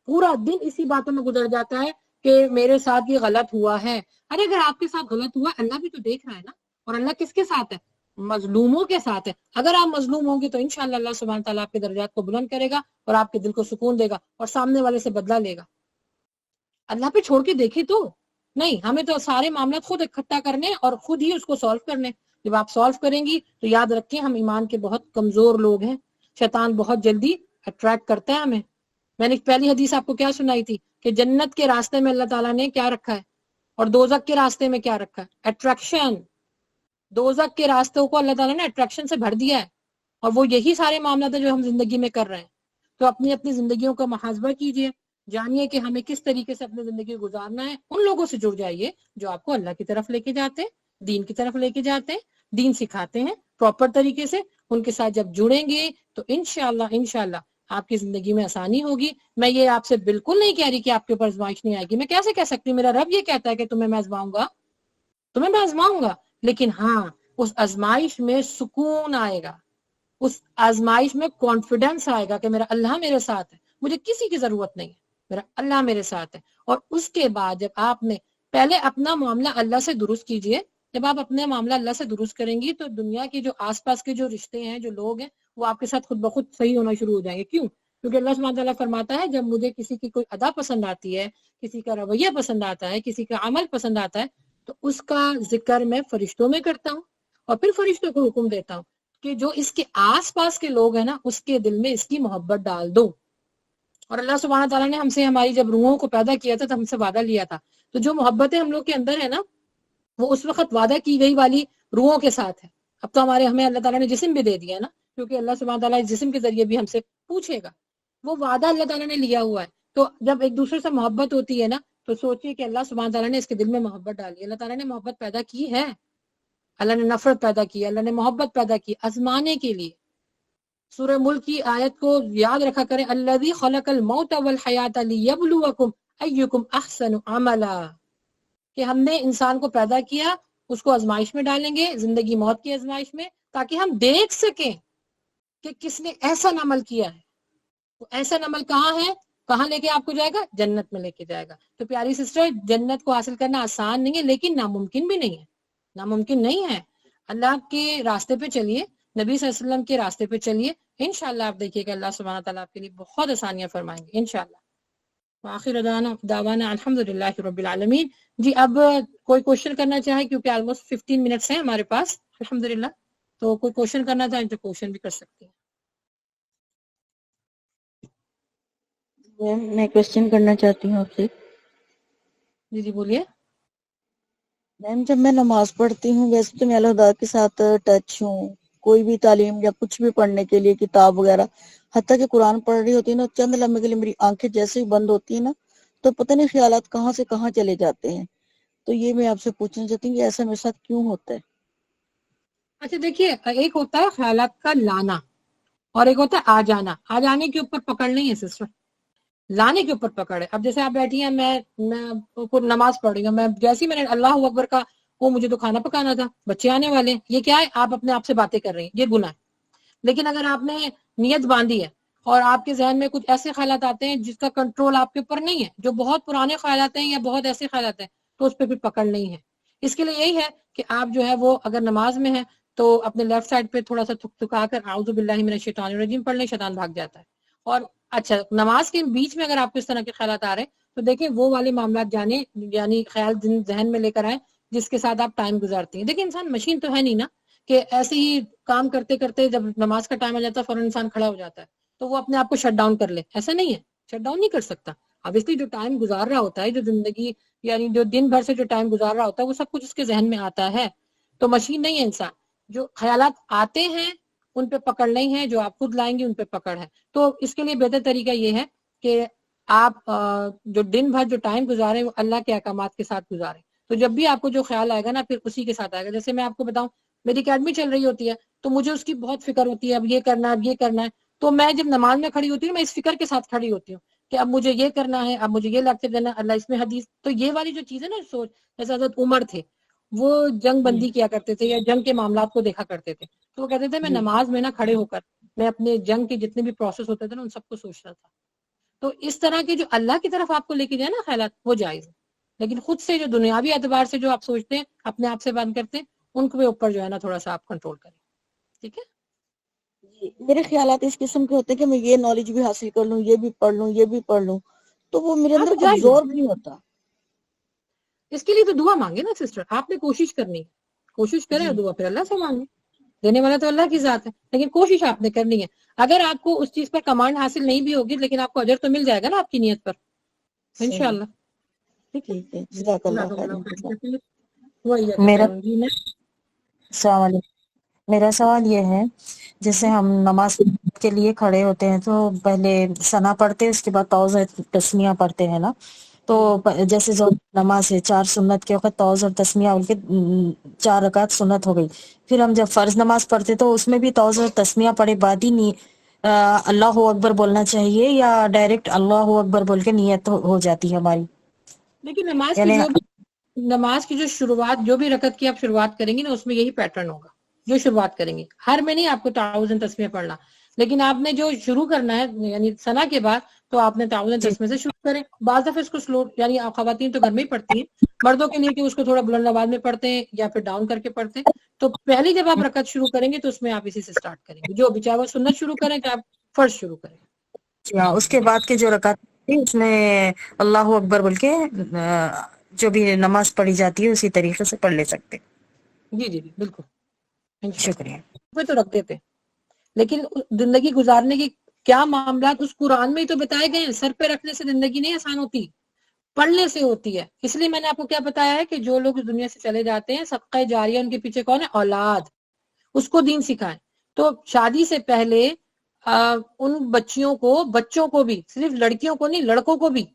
پورا دن اسی باتوں میں گزر جاتا ہے کہ میرے ساتھ یہ غلط ہوا ہے. ارے اگر آپ کے ساتھ غلط ہوا اللہ بھی تو دیکھ رہا ہے نا. اور اللہ کس کے ساتھ ہے؟ مظلوموں کے ساتھ ہے. اگر آپ مظلوم ہوں گے تو انشاءاللہ اللہ سبحانہ تعالیٰ آپ کے درجات کو بلند کرے گا اور آپ کے دل کو سکون دے گا اور سامنے والے سے بدلہ لے گا. اللہ پہ چھوڑ کے دیکھیں تو نہیں، ہمیں تو سارے معاملات خود اکٹھا کرنے اور خود ہی اس کو سالو کرنے. جب آپ سالو کریں گی تو یاد رکھیں ہم ایمان کے بہت کمزور لوگ ہیں. شیطان بہت جلدی اٹریکٹ کرتا ہے ہمیں. میں نے پہلی حدیث آپ کو کیا سنائی تھی کہ جنت کے راستے میں اللہ تعالیٰ نے کیا رکھا ہے اور دوزخ کے راستے میں کیا رکھا ہے؟ اٹریکشن. دوزخ کے راستوں کو اللہ تعالیٰ نے اٹریکشن سے بھر دیا ہے اور وہ یہی سارے معاملات ہیں جو ہم زندگی میں کر رہے ہیں. تو اپنی زندگیوں کا محاسبہ کیجئے، جانیے کہ ہمیں کس طریقے سے اپنی زندگی گزارنا ہے. ان لوگوں سے جڑ جائیے جو آپ کو اللہ کی طرف لے کے جاتے ہیں، دین کی طرف لے کے جاتے ہیں، دین سکھاتے ہیں پراپر طریقے سے. ان کے ساتھ جب جڑیں گے تو انشاءاللہ آپ کی زندگی میں آسانی ہوگی. میں یہ آپ سے بالکل نہیں کہہ رہی کہ آپ کے اوپر آزمائش نہیں آئے گی. میں کیسے کہہ سکتی ہوں؟ میرا رب یہ کہتا ہے کہ تمہیں میں آزماؤں گا، لیکن ہاں اس آزمائش میں سکون آئے گا، اس آزمائش میں کانفیڈنس آئے گا کہ میرا اللہ میرے ساتھ ہے، مجھے کسی کی ضرورت نہیں ہے، میرا اللہ میرے ساتھ ہے. اور اس کے بعد جب آپ نے پہلے اپنا معاملہ اللہ سے درست کیجئے. جب آپ اپنے معاملہ اللہ سے درست کریں گی تو دنیا کے جو آس پاس کے جو رشتے ہیں، جو لوگ ہیں، وہ آپ کے ساتھ خود بخود صحیح ہونا شروع ہو جائیں گے. کیوں؟ کیونکہ اللہ سبحانہ تعالیٰ فرماتا ہے جب مجھے کسی کی کوئی ادا پسند آتی ہے، کسی کا رویہ پسند آتا ہے، کسی کا عمل پسند آتا ہے، تو اس کا ذکر میں فرشتوں میں کرتا ہوں اور پھر فرشتوں کو حکم دیتا ہوں کہ جو اس کے آس پاس کے لوگ ہیں نا اس کے دل میں اس کی محبت ڈال دو. اور اللہ سبحانہ تعالیٰ نے ہم سے ہماری جب روحوں کو پیدا کیا تھا تو ہم سے وعدہ لیا تھا. تو جو محبتیں ہم لوگ کے اندر ہے نا وہ اس وقت وعدہ کی گئی والی روحوں کے ساتھ ہے. اب تو ہمیں اللہ تعالیٰ نے جسم بھی دے دیا نا، کیونکہ اللہ سبحانہ تعالیٰ اس جسم کے ذریعے بھی ہم سے پوچھے گا. وہ وعدہ اللہ تعالیٰ نے لیا ہوا ہے. تو جب ایک دوسرے سے محبت ہوتی ہے نا تو سوچیے کہ اللہ سبحانہ تعالیٰ نے اس کے دل میں محبت ڈالی. اللہ تعالیٰ نے محبت پیدا کی ہے، اللہ نے نفرت پیدا کی، اللہ نے محبت پیدا کی آزمانے کے لیے. سورہ ملک کی آیت کو یاد رکھا کریں، الذی خلق الموت والحیات لیبلوکم ایکم احسن عملا، کہ ہم نے انسان کو پیدا کیا، اس کو آزمائش میں ڈالیں گے، زندگی موت کی آزمائش میں، تاکہ ہم دیکھ سکیں کہ کس نے احسن عمل کیا ہے. تو احسن عمل کہاں ہے، کہاں لے کے آپ کو جائے گا؟ جنت میں لے کے جائے گا. تو پیاری سسٹر، جنت کو حاصل کرنا آسان نہیں ہے لیکن ناممکن بھی نہیں ہے، ناممکن نہیں ہے. اللہ کے راستے پہ چلیے، نبی صلی اللہ علیہ وسلم کے راستے پہ چلیے، انشاءاللہ آپ دیکھیے کہ اللہ سبحانہ تعالیٰ آپ کے لیے بہت آسانیاں فرمائیں گے انشاءاللہ. وآخر دعوانا الحمدللہ رب العالمین. جی اب کوئی کوشچن کرنا چاہے، کیونکہ آلموسٹ 15 منٹس ہیں ہمارے پاس الحمدللہ، تو کوئی کوشچن کرنا چاہے تو کوشچن بھی کر سکتے ہیں. میں کوشچن کرنا چاہتی ہوں آپ سے. جی جی بولیے. میم جب میں نماز پڑھتی ہوں ویسے تو میں اللہ خدا کے ساتھ ٹچ ہوں، کوئی بھی تعلیم یا کچھ بھی پڑھنے کے لیے کتاب وغیرہ، حتیٰ کہ قرآن پڑھ رہی ہوتی ہے نا، چند لمحے کے لیے میری آنکھیں جیسے ہی بند ہوتی ہیں نا تو پتہ نہیں خیالات کہاں سے کہاں چلے جاتے ہیں. تو یہ میں آپ سے پوچھنا چاہتی ہوں کہ ایسا میرے ساتھ کیوں ہوتا ہے؟ اچھا دیکھیے، ایک ہوتا ہے خیالات کا لانا اور ایک ہوتا ہے آ جانا. آ جانے کے اوپر پکڑ نہیں ہے سسٹر، لانے کے اوپر پکڑ ہے. اب جیسے آپ بیٹھی ہیں، میں نماز پڑھ رہی ہوں، میں جیسے ہی میں نے اللہ اکبر کا، وہ مجھے تو کھانا پکانا تھا، بچے آنے والے ہیں، یہ کیا ہے؟ آپ اپنے آپ سے باتیں کر رہی ہیں، یہ گناہ ہے. لیکن اگر آپ نے نیت باندھی ہے اور آپ کے ذہن میں کچھ ایسے خیالات آتے ہیں جس کا کنٹرول آپ کے اوپر نہیں ہے، جو بہت پرانے خیالات ہیں یا بہت ایسے خیالات ہیں، تو اس پہ بھی پکڑ نہیں ہے. اس کے لیے یہی ہے کہ آپ جو ہے وہ اگر نماز میں ہے تو اپنے لیفٹ سائڈ پہ تھوڑا سا تھک تھکا کر اعوذ باللہ من الشیطان الرجیم پڑھ لیں، شیطان بھاگ جاتا ہے. اور اچھا نماز کے بیچ میں اگر آپ کو اس طرح کے خیالات آ رہے ہیں تو دیکھیں وہ والے معاملات جانے، یعنی خیال ذہن میں لے کر آئیں جس کے ساتھ آپ ٹائم گزارتی ہیں. دیکھیں انسان مشین تو ہے نہیں نا کہ ایسے ہی کام کرتے کرتے جب نماز کا ٹائم آ جاتا ہے فوراً انسان کھڑا ہو جاتا ہے تو وہ اپنے آپ کو شٹ ڈاؤن کر لے. ایسا نہیں ہے، شٹ ڈاؤن نہیں کر سکتا. obviously جو ٹائم گزار رہا ہوتا ہے، جو زندگی یعنی جو دن بھر سے جو ٹائم گزار رہا ہوتا ہے، وہ سب کچھ اس کے ذہن میں آتا ہے. تو مشین نہیں ہے انسان. جو خیالات آتے ہیں ان پہ پکڑ نہیں ہے، جو آپ خود لائیں گے ان پہ پکڑ ہے. تو اس کے لیے بہتر طریقہ یہ ہے کہ آپ جو دن بھر جو ٹائم گزاریں وہ اللہ کے احکامات کے ساتھ گزاریں. تو جب بھی آپ کو جو خیال آئے گا نا پھر اسی کے ساتھ آئے گا. جیسے میں آپ کو بتاؤں، میری اکیڈمی چل رہی ہوتی ہے تو مجھے اس کی بہت فکر ہوتی ہے، اب یہ کرنا ہے، اب یہ کرنا ہے. تو میں جب نماز میں کھڑی ہوتی ہوں میں اس فکر کے ساتھ کھڑی ہوتی ہوں کہ اب مجھے یہ کرنا ہے، اب مجھے یہ لیکچر دینا ہے، اللہ اس میں حدیث. تو یہ والی جو چیز ہے نا سوچ، جیسے حضرت عمر تھے وہ جنگ بندی کیا کرتے تھے یا جنگ کے معاملات کو دیکھا کرتے تھے، تو وہ کہتے تھے میں نماز میں نہ کھڑے ہو کر میں اپنے جنگ کے جتنے بھی پروسیس ہوتے تھے نا ان سب کو سوچ رہا تھا. تو اس طرح کے جو اللہ کی طرف آپ کو لے کے جائے نا خیالات، وہ جائز ہے. لیکن خود سے جو دنیاوی اعتبار سے جو آپ سوچتے ہیں، اپنے آپ سے بند کرتے ہیں، ان کے اوپر جو ہے نا تھوڑا سا آپ کنٹرول کریں. ٹھیک ہے؟ میرے خیالات اس قسم کے ہوتے ہیں کہ میں یہ نالج بھی حاصل کر لوں، یہ بھی پڑھ لوں، یہ بھی پڑھ لوں، تو وہ میرے ہاں اندر تو جائز ہے. ابزورب نہیں ہوتا. اس کے لیے تو دعا مانگے نا سسٹر. آپ نے کوشش کرنی ہے، کوشش کریں اور دعا پھر اللہ سے مانگے. دینے والا تو اللہ کی ذات ہے، لیکن کوشش آپ نے کرنی ہے. اگر آپ کو اس چیز پر کمانڈ حاصل نہیں بھی ہوگی لیکن آپ کو اجر تو مل جائے گا نا آپ کی نیت پر انشاءاللہ. ٹھیک ہے، ٹھیک ہے، جزاک اللہ جزاک خیر. اللہ خیر. وہی ہے میرا خیر. جی السلام علیکم. میرا سوال یہ ہے، جیسے ہم نماز کے لیے کھڑے ہوتے ہیں تو پہلے ثنا پڑھتے ہیں، اس کے بعد طوز تسمیہ پڑھتے ہیں نا. تو جیسے نماز ہے 4 سنت کے وقت طوز اور تسمیہ ان کے 4 رکعت سنت ہو گئی. پھر ہم جب فرض نماز پڑھتے تو اس میں بھی طوز اور تسمیہ پڑھے بعد ہی اللہ اکبر بولنا چاہیے یا ڈائریکٹ اللہ اکبر بول کے نیت ہو جاتی ہے ہماری؟ لیکن یعنی نماز کی جو شروعات، جو بھی رکعت کی آپ شروعات کریں گی نا اس میں یہی پیٹرن ہوگا جو شروعات کریں گے. ہر میں نہیں آپ کو تعاوذ تسمیہ پڑھنا، لیکن آپ نے جو شروع کرنا ہے یعنی ثنا کے بعد تو آپ نے تعاوذ جی تسمیہ سے شروع کریں. بعض دفعہ اس کو سلو، یعنی خواتین تو گھر میں ہی پڑھتی ہیں، مردوں کے لیے کہ اس کو تھوڑا بلند آواز میں پڑھتے ہیں یا پھر ڈاؤن کر کے پڑھتے ہیں. تو پہلی جب آپ رکعت شروع کریں گے تو اس میں آپ اسی سے سٹارٹ کریں گے، جو بھی چاہے وہ سنت شروع کریں چاہے آپ فرض شروع کریں. اس کے بعد کے جو رکعت تھی اس میں اللہ اکبر بول کے جو بھی نماز پڑھی جاتی ہے اسی طریقے سے پڑھ لے سکتے. جی جی جی بالکل شکریہ. پہ تو رکھ دیتے، لیکن زندگی گزارنے کی کیا معاملات اس قرآن میں ہی تو بتائے گئے ہیں. سر پہ رکھنے سے زندگی نہیں آسان ہوتی، پڑھنے سے ہوتی ہے. اس لیے میں نے آپ کو کیا بتایا ہے کہ جو لوگ اس دنیا سے چلے جاتے ہیں، صدقہ جاریہ ان کے پیچھے کون ہے؟ اولاد. اس کو دین سکھائیں. تو شادی سے پہلے ان بچوں کو بھی، صرف لڑکیوں کو نہیں، لڑکوں کو بھی.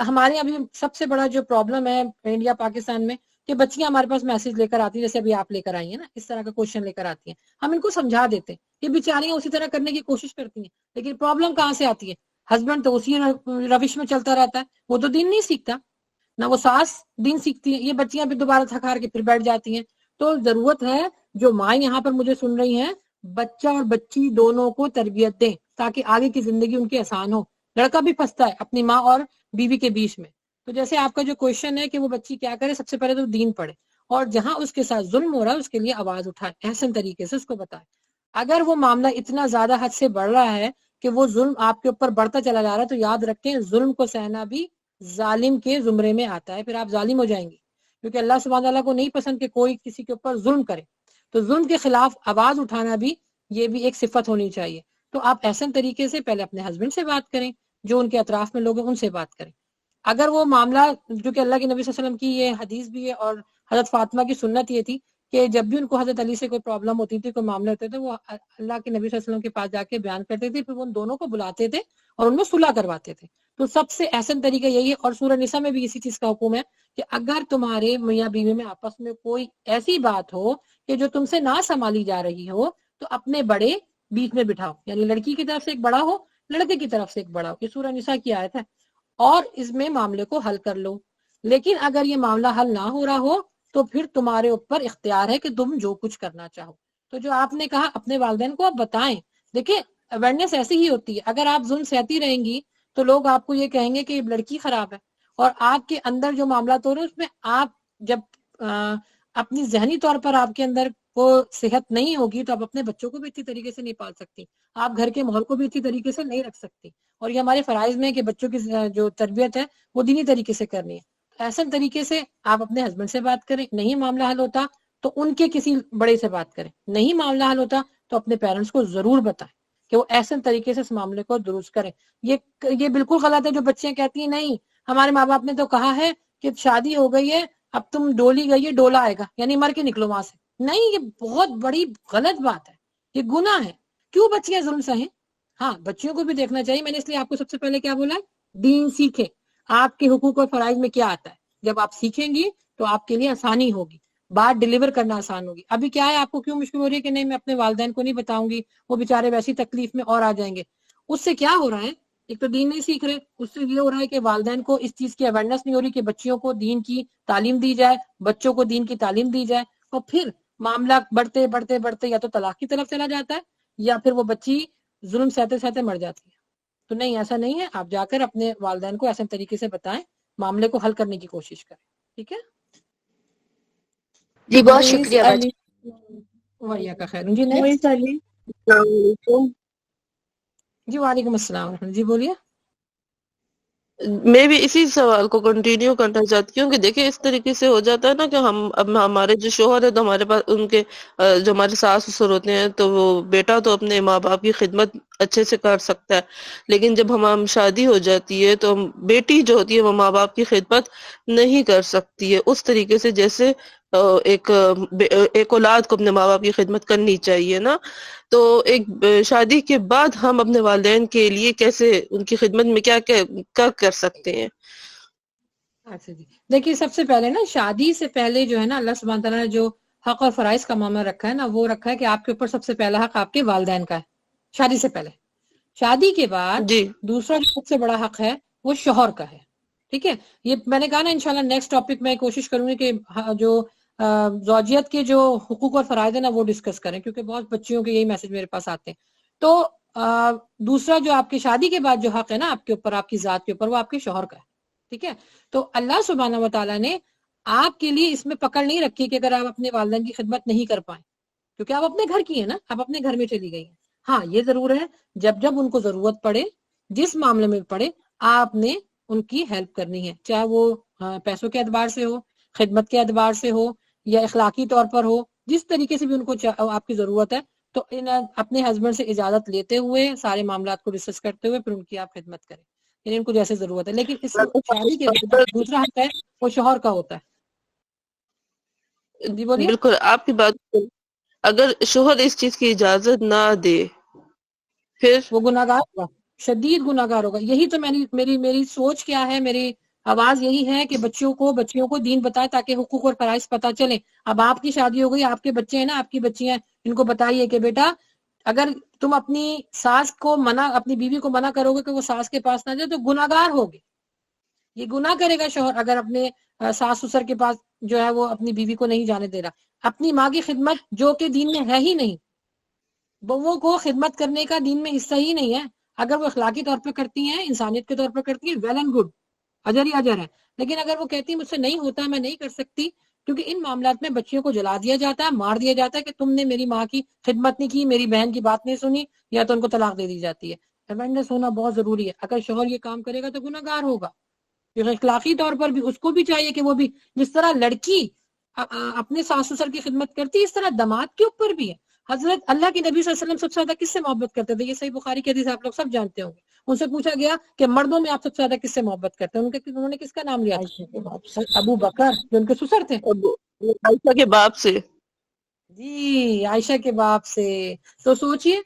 ہمارے ابھی سب سے بڑا جو پرابلم ہے انڈیا پاکستان میں کہ بچیاں ہمارے پاس میسج لے کر آتی ہیں، جیسے ابھی آپ لے کر آئی ہیں نا، اس طرح کا کوشچن لے کر آتی ہیں. ہم ان کو سمجھا دیتے ہیں، یہ بیچاریاں اسی طرح کرنے کی کوشش کرتی ہیں. لیکن پرابلم کہاں سے آتی ہے؟ ہسبینڈ تو اسی روش میں چلتا رہتا ہے، وہ تو دین نہیں سیکھتا، نہ وہ ساس دین سیکھتی ہے. یہ بچیاں بھی دوبارہ تھکار کے پھر بیٹھ جاتی ہیں. تو ضرورت ہے جو مائیں یہاں پر مجھے سن رہی ہیں، بچہ اور بچی دونوں کو تربیت دیں تاکہ آگے کی زندگی ان کی آسان ہو. لڑکا بھی پھنستا ہے اپنی ماں اور بیوی کے بیچ میں. تو جیسے آپ کا جو کوشچن ہے کہ وہ بچی کیا کرے، سب سے پہلے تو دین پڑھے، اور جہاں اس کے ساتھ ظلم ہو رہا ہے اس کے لیے آواز اٹھائے، احسن طریقے سے اس کو بتائے. اگر وہ معاملہ اتنا زیادہ حد سے بڑھ رہا ہے کہ وہ ظلم آپ کے اوپر بڑھتا چلا جا رہا ہے، تو یاد رکھیں ظلم کو سہنا بھی ظالم کے زمرے میں آتا ہے. پھر آپ ظالم ہو جائیں گے، کیونکہ اللہ سبحانہ تعالیٰ کو نہیں پسند کہ کوئی کسی کے اوپر ظلم کرے. تو ظلم کے خلاف آواز اٹھانا بھی یہ بھی ایک صفت ہونی چاہیے. تو آپ احسن طریقے سے پہلے اپنے ہسبینڈ سے بات کریں، جو ان کے اطراف میں لوگ ہیں ان سے بات کریں. اگر وہ معاملہ، جو کہ اللہ کے نبی صلی اللہ علیہ وسلم کی یہ حدیث بھی ہے اور حضرت فاطمہ کی سنت یہ تھی کہ جب بھی ان کو حضرت علی سے کوئی پرابلم ہوتی تھی، کوئی معاملہ ہوتے تھے، وہ اللہ کے نبی صلی اللہ علیہ وسلم کے پاس جا کے بیان کرتے تھے، پھر وہ ان دونوں کو بلاتے تھے اور ان میں صلح کرواتے تھے. تو سب سے احسن طریقہ یہی ہے. اور سورہ نساء میں بھی اسی چیز کا حکم ہے کہ اگر تمہارے میاں بیوی میں آپس میں کوئی ایسی بات ہو کہ جو تم سے نہ سنبھالی جا رہی ہو، تو اپنے بڑے بیچ میں بٹھاؤ. یعنی لڑکی کی طرف سے ایک بڑا ہو، لڑکے کی طرف سے ایک بڑا ہو. یہ سورہ نساء کی آیت ہے. اور اس میں معاملے کو حل کر لو. لیکن اگر یہ معاملہ حل نہ ہو رہا ہو تو پھر تمہارے اوپر اختیار ہے کہ تم جو کچھ کرنا چاہو. تو جو آپ نے کہا اپنے والدین کو آپ بتائیں. دیکھیں اویئرنیس ایسی ہی ہوتی ہے. اگر آپ ظلم سہتی رہیں گی تو لوگ آپ کو یہ کہیں گے کہ یہ لڑکی خراب ہے، اور آپ کے اندر جو معاملات ہو رہے ہیں اس میں آپ جب اپنی ذہنی طور پر آپ کے اندر وہ صحت نہیں ہوگی تو آپ اپنے بچوں کو بھی اچھی طریقے سے نہیں پال سکتی، آپ گھر کے ماحول کو بھی اچھی طریقے سے نہیں رکھ سکتی. اور یہ ہمارے فرائض میں ہے کہ بچوں کی جو تربیت ہے وہ دینی طریقے سے کرنی ہے. ایسے طریقے سے آپ اپنے ہسبینڈ سے بات کریں. نہیں معاملہ حل ہوتا تو ان کے کسی بڑے سے بات کریں. نہیں معاملہ حل ہوتا تو اپنے پیرنٹس کو ضرور بتائیں کہ وہ ایسے طریقے سے اس معاملے کو درست کریں. یہ بالکل غلط ہے جو بچیاں کہتی ہیں نہیں ہمارے ماں باپ نے تو کہا ہے کہ شادی ہو گئی ہے، اب تم ڈولی گئی ہے، ڈولا آئے گا، یعنی مر کے نکلو وہاں سے. نہیں، یہ بہت بڑی غلط بات ہے، یہ گناہ ہے. کیوں بچیاں ظلم سہیں؟ ہاں بچیوں کو بھی دیکھنا چاہیے. میں نے اس لیے آپ کو سب سے پہلے کیا بولا ہے؟ دین سیکھیں. آپ کے حقوق اور فرائض میں کیا آتا ہے، جب آپ سیکھیں گی تو آپ کے لیے آسانی ہوگی، بات ڈیلیور کرنا آسان ہوگی. ابھی کیا ہے، آپ کو کیوں مشکل ہو رہی ہے کہ نہیں میں اپنے والدین کو نہیں بتاؤں گی، وہ بےچارے ویسی تکلیف میں اور آ جائیں گے. اس سے کیا ہو رہا ہے، ایک تو دین نہیں سیکھ رہے، اس سے یہ ہو رہا ہے کہ والدین کو اس چیز کی اویئرنیس نہیں ہو رہی کہ بچیوں کو دین کی تعلیم دی جائے، بچوں کو دین کی تعلیم دی جائے. اور پھر معاملہ بڑھتے بڑھتے بڑھتے یا تو طلاق کی طرف چلا جاتا ہے یا پھر وہ بچی ظلم سہتے سہتے مر جاتی ہے. تو نہیں، ایسا نہیں ہے. آپ جا کر اپنے والدین کو ایسے طریقے سے بتائیں، معاملے کو حل کرنے کی کوشش کریں. ٹھیک ہے جی بہت موئز شکریہ علی وعلیکم کا خیر. جی نیکسٹ. موئز علی السلام علیکم. جی وعلیکم السلام. جی بولیے. میں بھی اسی سوال کو کنٹینیو کرنا چاہتی ہوں کہ دیکھیں اس طریقے سے ہو جاتا ہے نا کہ اب ہمارے جو شوہر ہے تو ہمارے پاس ان کے جو ہمارے ساس سسر ہوتے ہیں تو وہ بیٹا تو اپنے ماں باپ کی خدمت اچھے سے کر سکتا ہے، لیکن جب ہم شادی ہو جاتی ہے تو بیٹی جو ہوتی ہے وہ ماں باپ کی خدمت نہیں کر سکتی ہے اس طریقے سے جیسے ایک اولاد کو اپنے ماں باپ کی خدمت کرنی چاہیے نا. تو ایک شادی کے بعد ہم اپنے والدین کے لیے کیسے ان کی خدمت میں کیا کر سکتے ہیں؟ اچھا جی، دیکھیے سب سے پہلے نا شادی سے پہلے جو ہے نا اللہ سبحانہ تعالیٰ نے جو حق اور فرائض کا معاملہ رکھا ہے نا، وہ رکھا ہے کہ آپ کے اوپر سب سے پہلا حق آپ کے والدین کا ہے شادی سے پہلے. شادی کے بعد جی دوسرا جو سب سے بڑا حق ہے وہ شوہر کا ہے. ٹھیک ہے، یہ میں نے کہا نا انشاءاللہ نیکسٹ ٹاپک میں کوشش کروں گی کہ جو زوجیت کے جو حقوق اور فرائض ہیں نا وہ ڈسکس کریں، کیونکہ بہت بچیوں کے یہی میسج میرے پاس آتے ہیں. تو دوسرا جو آپ کی شادی کے بعد جو حق ہے نا آپ کے اوپر، آپ کی ذات کے اوپر، وہ آپ کے شوہر کا ہے. ٹھیک ہے، تو اللہ سبحانہ و تعالیٰ نے آپ کے لیے اس میں پکڑ نہیں رکھی کہ اگر آپ اپنے والدین کی خدمت نہیں کر پائیں، کیونکہ آپ اپنے گھر کی ہیں نا، آپ اپنے گھر میں چلی گئی ہیں. ہاں یہ ضرور ہے جب جب ان کو ضرورت پڑے، جس معاملے میں پڑے، آپ نے ان کی ہیلپ کرنی ہے، چاہے وہ پیسوں کے اعتبار سے ہو، خدمت کے اعتبار سے ہو، یا اخلاقی طور پر ہو، جس طریقے سے بھی ان کو آپ کی ضرورت ہے تو اپنے ہسبینڈ سے اجازت لیتے ہوئے سارے معاملات کو ڈسکس کرتے ہوئے پھر ان کی آپ خدمت کریں، یعنی ان کو جیسے ضرورت ہے. لیکن اس شادی کے بعد دوسرا حق ہے وہ شوہر کا ہوتا ہے. جی بولیے. بالکل آپ کی بات، اگر شوہر اس چیز کی اجازت نہ دے پھر وہ گناہگار ہوگا، شدید گناہگار ہوگا. یہی تو میری سوچ کیا ہے، میری آواز یہی ہے کہ بچیوں کو دین بتائے تاکہ حقوق اور فرائض پتہ چلے. اب آپ کی شادی ہو گئی، آپ کے بچے ہیں نا، آپ کی بچیاں ہیں، ان کو بتائیے کہ بیٹا اگر تم اپنی ساس کو اپنی بیوی کو منع کرو گے کہ وہ ساس کے پاس نہ جائے تو گناہگار ہوگے. یہ گناہ کرے گا شوہر اگر اپنے ساس سسر کے پاس جو ہے وہ اپنی بیوی کو نہیں جانے دے رہا. اپنی ماں کی خدمت جو کہ دین میں ہے ہی نہیں، بہووں کو خدمت کرنے کا دین میں حصہ ہی نہیں ہے. اگر وہ اخلاقی طور پہ کرتی ہیں، انسانیت کے طور پر کرتی ہیں، ویل اینڈ گڈ، اجر ہی اجر ہے. لیکن اگر وہ کہتی ہے مجھ سے نہیں ہوتا، میں نہیں کر سکتی، کیونکہ ان معاملات میں بچیوں کو جلا دیا جاتا ہے، مار دیا جاتا ہے کہ تم نے میری ماں کی خدمت نہیں کی، میری بہن کی بات نہیں سنی، یا تو ان کو طلاق دے دی جاتی ہے. اویئرنیس ہونا بہت ضروری ہے. اگر شوہر یہ کام کرے گا تو گناہگار ہوگا. اخلاقی طور پر بھی اس کو بھی چاہیے کہ وہ بھی جس طرح لڑکی اپنے ساس سسر کی خدمت کرتی ہے، اس طرح داماد کے اوپر بھی ہے. حضرت اللہ کے نبی صلی اللہ علیہ وسلم سب سے زیادہ کس سے محبت کرتے تھے؟ یہ صحیح بخاری کی حدیث آپ لوگ سب جانتے ہوں گے. ان سے پوچھا گیا کہ مردوں میں آپ سب سے زیادہ کس سے محبت کرتے ہیں؟ انہوں نے کس کا نام لیا عائشہ کے باپ تھا؟ سے. ابو بکر، جو ان کے سسر تھے. عائشہ کے باپ سے. جی، عائشہ کے باپ سے. تو سوچئے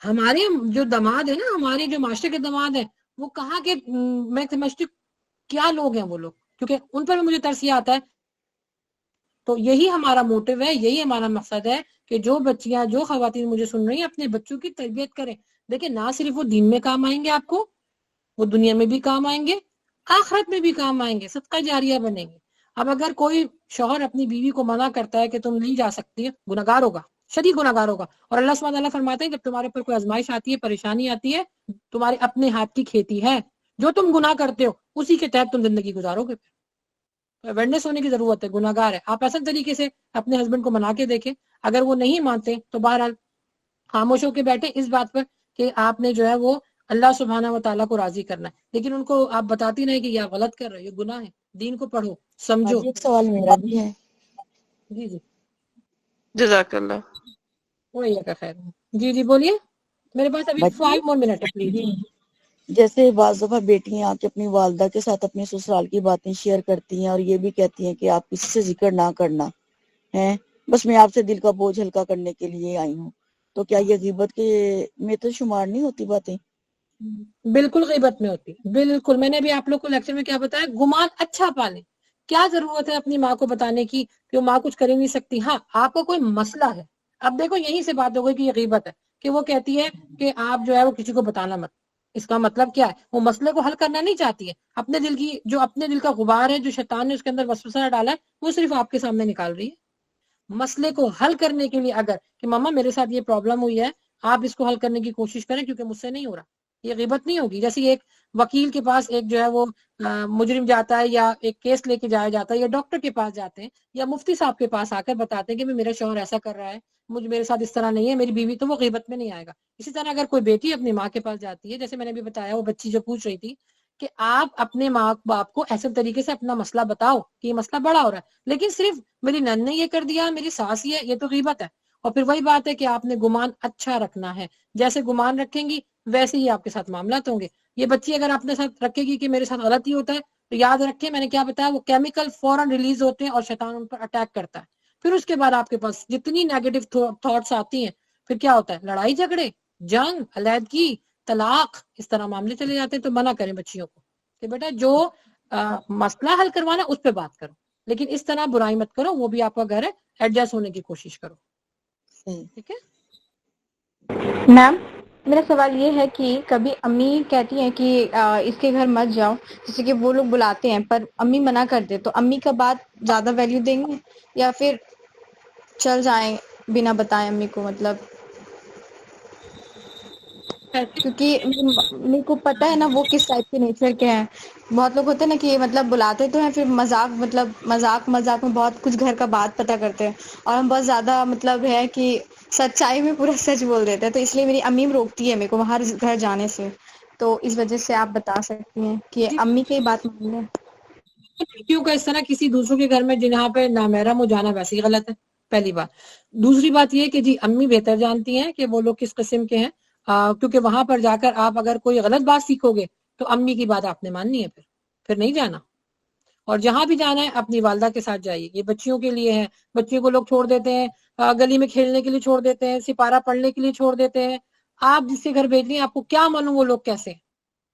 ہمارے جو داماد ہیں نا، ہمارے جو معاشرے کے داماد ہیں، وہ کہاں کے میں سمجھتی کیا لوگ ہیں وہ لوگ، کیونکہ ان پر بھی مجھے ترس یہ آتا ہے. تو یہی ہمارا موٹو ہے، یہی ہمارا مقصد ہے کہ جو بچیاں، جو خواتین مجھے سن رہی ہیں، اپنے بچوں کی تربیت کریں. دیکھیں نہ صرف وہ دین میں کام آئیں گے آپ کو، وہ دنیا میں بھی کام آئیں گے، آخرت میں بھی کام آئیں گے، صدقہ جاریہ بنیں گے. اب اگر کوئی شوہر اپنی بیوی کو منع کرتا ہے کہ تم نہیں جا سکتی، گناہگار ہوگا، شدید گناہگار ہوگا. اور اللہ سبحانہ وتعالیٰ فرماتے ہیں جب تمہارے پر کوئی آزمائش آتی ہے، پریشانی آتی ہے، تمہارے اپنے ہاتھ کی کھیتی ہے، جو تم گناہ کرتے ہو اسی کے تحت تم زندگی گزارو گے. اویئرنیس ہونے کی ضرورت ہے، گناہگار ہے. آپ ایسا طریقے سے اپنے ہسبینڈ کو منا کے دیکھیں. اگر وہ نہیں مانتے تو بہرحال خاموش ہو کے بیٹھے اس بات پر کہ آپ نے جو ہے وہ اللہ سبحانہ و تعالیٰ کو راضی کرنا ہے. لیکن ان کو آپ بتاتی نہیں کہ یہ غلط کر رہے، یہ گناہ ہے. دین کو پڑھو، سمجھو. جی ایک سوال میرا بھی ہے. جی جی جزاک اللہ. وہی کا خیر. جی بولیے. میرے پاس ابھی 5 more minutes ہے پلیز. جی جیسے بعض دفعہ بیٹیاں آ کے اپنی والدہ کے ساتھ اپنی سسرال کی باتیں شیئر کرتی ہیں اور یہ بھی کہتی ہیں کہ آپ کسی سے ذکر نہ کرنا ہے، بس میں آپ سے دل کا بوجھ ہلکا کرنے کے لیے آئی ہوں. تو کیا یہ غیبت کے میں تو شمار نہیں ہوتی باتیں؟ بالکل غیبت میں ہوتی، بالکل. میں نے بھی آپ لوگ کو لیکچر میں کیا بتایا، گمان اچھا پالیں. کیا ضرورت ہے اپنی ماں کو بتانے کی کہ وہ ماں کچھ کر ہی نہیں سکتی؟ ہاں آپ کو کوئی مسئلہ ہے. اب دیکھو یہیں سے بات ہو گئی کہ یہ غیبت ہے، کہ وہ کہتی ہے کہ آپ جو ہے وہ کسی کو بتانا مت. اس کا مطلب کیا ہے؟ وہ مسئلے کو حل کرنا نہیں چاہتی ہے. اپنے دل کا غبار ہے جو شیطان نے اس کے اندر وسوسہ ڈالا ہے، وہ صرف آپ کے سامنے نکال رہی ہے. مسئلے کو حل کرنے کے لیے اگر کہ ماما میرے ساتھ یہ پرابلم ہوئی ہے، آپ اس کو حل کرنے کی کوشش کریں کیونکہ مجھ سے نہیں ہو رہا، یہ غیبت نہیں ہوگی. جیسے ایک وکیل کے پاس ایک جو ہے وہ مجرم جاتا ہے یا ایک کیس لے کے جایا جاتا ہے، یا ڈاکٹر کے پاس جاتے ہیں، یا مفتی صاحب کے پاس آ کر بتاتے ہیں کہ میرا شوہر ایسا کر رہا ہے، میرے ساتھ اس طرح نہیں ہے، میری بیوی، تو وہ غیبت میں نہیں آئے گا. اسی طرح اگر کوئی بیٹی اپنی ماں کے پاس جاتی ہے، جیسے میں نے بھی بتایا وہ بچی جو پوچھ رہی تھی کہ آپ اپنے ماں باپ کو ایسے طریقے سے اپنا مسئلہ بتاؤ کہ یہ مسئلہ بڑا ہو رہا ہے، لیکن صرف میری نن نے یہ کر دیا، میری ساس یہ تو غیبت ہے. اور پھر وہی بات ہے کہ آپ نے گمان اچھا رکھنا ہے. جیسے گمان رکھیں گی ویسے ہی آپ کے ساتھ معاملات ہوں گے. یہ بچی اگر اپنے ساتھ رکھے گی کہ میرے ساتھ غلط ہی ہوتا ہے، تو یاد رکھیں میں نے کیا بتایا، وہ کیمیکل فوراً ریلیز ہوتے ہیں اور شیطان ان پر اٹیک کرتا ہے. پھر اس کے بعد آپ کے پاس جتنی نیگیٹو تھاٹس آتی ہیں، پھر کیا ہوتا ہے، لڑائی جھگڑے، جنگ، علیحدگی، طلاق، اس طرح معاملے چلے جاتے ہیں. تو منع کریں بچیوں کو کہ بیٹا جو مسئلہ حل کروانا اس پہ بات کرو، لیکن اس طرح برائی مت کرو. وہ بھی آپ کا گھر ہے، ایڈجسٹ ہونے کی کوشش کرو. ٹھیک ہے. میم میرا سوال یہ ہے کہ کبھی امی کہتی ہیں کہ اس کے گھر مت جاؤ، جیسے کہ وہ لوگ بلاتے ہیں پر امی منع کر دے، تو امی کا بات زیادہ ویلیو دیں گے یا پھر چل جائیں بنا بتائیں امی کو؟ مطلب کیونکہ میرے کو پتا ہے نا وہ کس ٹائپ کے نیچر کے ہیں. بہت لوگ ہوتے ہیں نا کہ مطلب بلاتے تو ہیں، پھر مذاق میں بہت کچھ گھر کا بات پتہ کرتے ہیں، اور ہم بہت زیادہ مطلب ہے کہ سچائی میں پورا سچ بول دیتے ہیں. تو اس لیے میری امی روکتی ہے میرے کو ہر گھر جانے سے. تو اس وجہ سے آپ بتا سکتی ہیں کہ امی کی بات مان لیں. لڑکیوں کا اس طرح کسی دوسروں کے گھر میں جہاں پہ نامحرم ہو جانا ویسے ہی غلط ہے. پہلی بات. دوسری بات یہ کہ جی امی بہتر جانتی ہیں کہ وہ لوگ کس قسم کے ہیں، کیونکہ وہاں پر جا کر آپ اگر کوئی غلط بات سیکھو گے تو امی کی بات آپ نے ماننی ہے، پھر نہیں جانا. اور جہاں بھی جانا ہے اپنی والدہ کے ساتھ جائیے. یہ بچیوں کے لیے ہے، بچیوں کو لوگ چھوڑ دیتے ہیں گلی میں کھیلنے کے لیے، چھوڑ دیتے ہیں سپارہ پڑھنے کے لیے، چھوڑ دیتے ہیں. آپ جس کے گھر بھیج رہی ہیں آپ کو کیا معلوم وہ لوگ کیسے ہیں،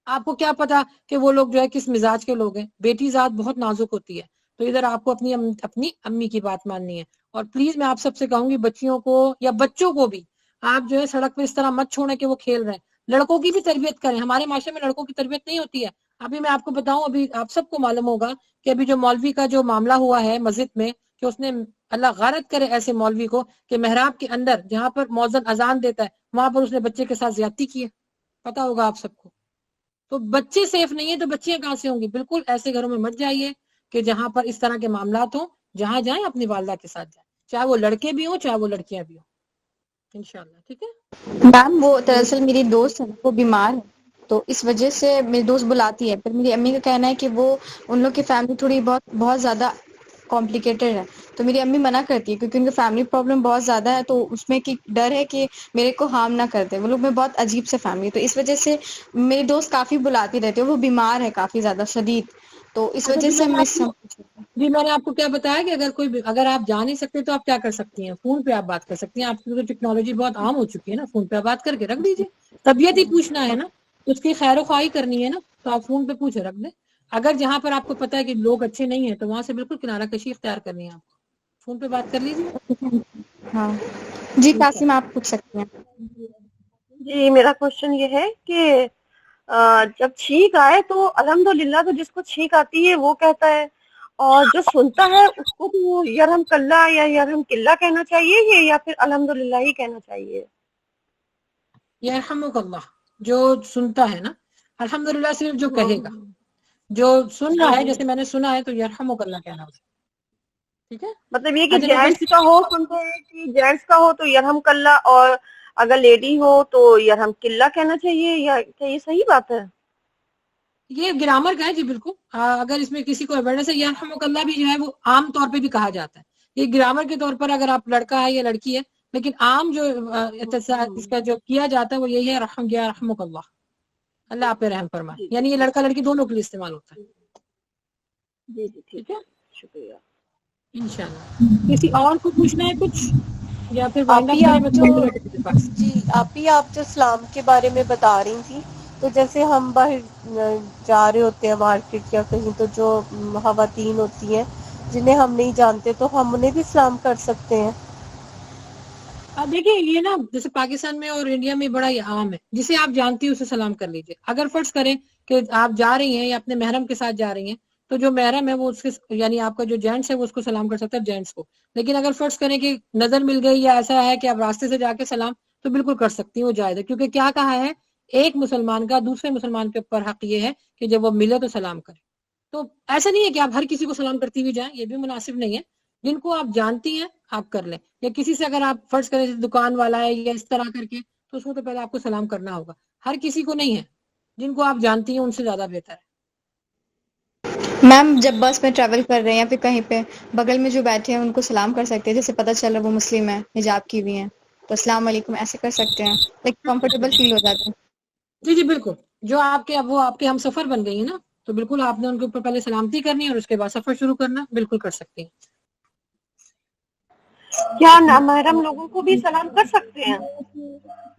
آپ کو کیا پتا کہ وہ لوگ جو ہے کس مزاج کے لوگ ہیں. بیٹی ذات بہت نازک ہوتی ہے، تو ادھر آپ کو اپنی امی کی بات ماننی ہے. اور پلیز میں آپ سب سے کہوں گی بچیوں کو یا بچوں کو بھی آپ جو ہے سڑک پہ اس طرح مت چھوڑیں کہ وہ کھیل رہے ہیں. لڑکوں کی بھی تربیت کریں. ہمارے معاشرے میں لڑکوں کی تربیت نہیں ہوتی ہے. ابھی میں آپ کو بتاؤں، ابھی آپ سب کو معلوم ہوگا کہ ابھی جو مولوی کا جو معاملہ ہوا ہے مسجد میں، کہ اس نے اللہ غارت کرے ایسے مولوی کو کہ محراب کے اندر جہاں پر مؤذن اذان دیتا ہے وہاں پر اس نے بچے کے ساتھ زیادتی کی ہے. پتا ہوگا آپ سب کو. تو بچے سیف نہیں ہیں تو بچیاں کہاں سے ہوں گی؟ بالکل ایسے گھروں میں مت جائیے کہ جہاں پر اس طرح کے معاملات ہوں. جہاں جائیں اپنی والدہ کے ساتھ جائیں، چاہے وہ لڑکے بھی ہوں چاہے وہ لڑکیاں بھی ہوں، انشاءاللہ. ٹھیک ہے میم وہ دراصل میری دوست ہے وہ بیمار ہے، تو اس وجہ سے میری دوست بلاتی ہے. پھر میری امی کا کہنا ہے کہ وہ ان لوگ کی فیملی تھوڑی بہت زیادہ کمپلیکیٹڈ ہے، تو میری امی منع کرتی ہے کیونکہ ان کا فیملی پرابلم بہت زیادہ ہے، تو اس میں کی ڈر ہے کہ میرے کو ہارم نہ کرتے. وہ لوگ میں بہت عجیب سے فیملی، تو اس وجہ سے میری دوست کافی بلاتی رہتی ہے. وہ بیمار ہے کافی زیادہ شدید، تو اس اچھا وجہ جی. سے میں جی میں نے آپ کو کیا بتایا کہ اگر آپ جا نہیں سکتے تو آپ کیا کر سکتی ہیں، فون پہ آپ بات کر سکتی ہیں. آپ کی تو ٹیکنالوجی بہت عام ہو چکی ہے نا، فون پہ آپ بات کر کے رکھ دیجیے. طبیعت ہی پوچھنا ہے نا، اس کی خیر و خواہی کرنی ہے نا، تو آپ فون پہ پوچھے رکھ دیں. اگر جہاں پر آپ کو پتا ہے کہ لوگ اچھے نہیں ہیں تو وہاں سے بالکل کنارہ کشی اختیار کرنی ہے. آپ کو فون پہ بات کر لیجیے. ہاں جی قاسم آپ پوچھ سکتے ہیں. جی میرا کوشچن یہ ہے کہ جب چھینک آئے تو الحمدللہ تو جس کو چھینک آتی ہے وہ کہتا ہے، اور جو سنتا ہے اس کو تو یرحم کلّہ یا یرحم کلّہ کہنا چاہیے یا پھر الحمدللہ ہی کہنا چاہیے؟ یرحمک اللہ جو سنتا ہے نا، الحمدللہ صرف جو کہے گا. جو سن رہا ہے جیسے میں نے سنا ہے تو یرحمک اللہ کہنا ہوتا ہے. ٹھیک ہے. مطلب یہ کہ اچھا جینٹس کا ہو سنتے ہیں کہ جینٹس کا ہو تو یرحم کلّہ، اور اگر لیڈی ہو تو یرحم کلّہ کہنا چاہیے، یا کیا یہ صحیح بات ہے؟ یہ گرامر کا ہے جی بالکل. اگر اس میں کسی کو اویئرنیس ہے، یرحمک اللہ بھی جو ہے وہ عام طور پہ بھی کہا جاتا ہے. یہ گرامر کے طور پر اگر آپ لڑکا ہے یا لڑکی ہے، لیکن عام جو اس کا جو کیا جاتا ہے وہ یہی ہے رحمک اللہ، اللہ آپ پہ رحم فرمائے. یعنی یہ لڑکا لڑکی دونوں کے لیے استعمال ہوتا ہے. جی جی ٹھیک ہے شکریہ. انشاءاللہ. کسی اور کو پوچھنا ہے کچھ یا پھر وائنڈ آپی اپ کریں؟ آپ میں جو تھوڑی دیر کے پاس. جی آپی آپ جو اسلام کے بارے میں بتا رہی تھی، تو جیسے ہم باہر جا رہے ہوتے ہیں مارکیٹ یا کہیں، تو جو خواتین ہوتی ہیں جنہیں ہم نہیں جانتے تو ہم انہیں بھی سلام کر سکتے ہیں؟ دیکھیں یہ نا جیسے پاکستان میں اور انڈیا میں بڑا یہ عام ہے، جسے آپ جانتی ہیں اسے سلام کر لیجیے. اگر فرض کریں کہ آپ جا رہی ہیں یا اپنے محرم کے ساتھ جا رہی ہیں تو جو محرم ہے وہ اس کے یعنی آپ کا جو جینٹس ہے وہ اس کو سلام کر سکتا ہے جینٹس کو. لیکن اگر فرض کریں کہ نظر مل گئی یا ایسا ہے کہ آپ راستے سے جا کے سلام، تو بالکل کر سکتی ہیں، وہ جائز ہے. کیونکہ کیا کہا ہے، ایک مسلمان کا دوسرے مسلمان کے اوپر حق یہ ہے کہ جب وہ ملے تو سلام کرے. تو ایسا نہیں ہے کہ آپ ہر کسی کو سلام کرتی ہوئی جائیں، یہ بھی مناسب نہیں ہے. جن کو آپ جانتی ہیں آپ کر لیں. یا کسی سے اگر آپ فرض کریں دکان والا ہے یا اس طرح کر کے، تو اس کو تو پہلے آپ کو سلام کرنا ہوگا. ہر کسی کو نہیں ہے، جن کو آپ جانتی ہیں ان سے زیادہ بہتر ہے. میم جب بس میں ٹریول کر رہے ہیں یا پھر کہیں پہ بغل میں جو بیٹھے ہیں ان کو سلام کر سکتے ہیں، جیسے پتہ چل رہا ہے وہ مسلم ہے، حجاب کی ہوئی ہیں، تو السلام علیکم ایسے کر سکتے ہیں، ایک کمفرٹیبل فیل ہو جاتا ہے. جی بالکل. جو آپ کے ہم سفر بن گئی ہیں نا، تو بالکل آپ نے ان کے اوپر پہلے سلامتی کرنی ہے اور اس کے بعد سفر شروع کرنا. بالکل کر سکتے ہیں. کیا نامحرم لوگوں کو بھی سلام کر سکتے ہیں؟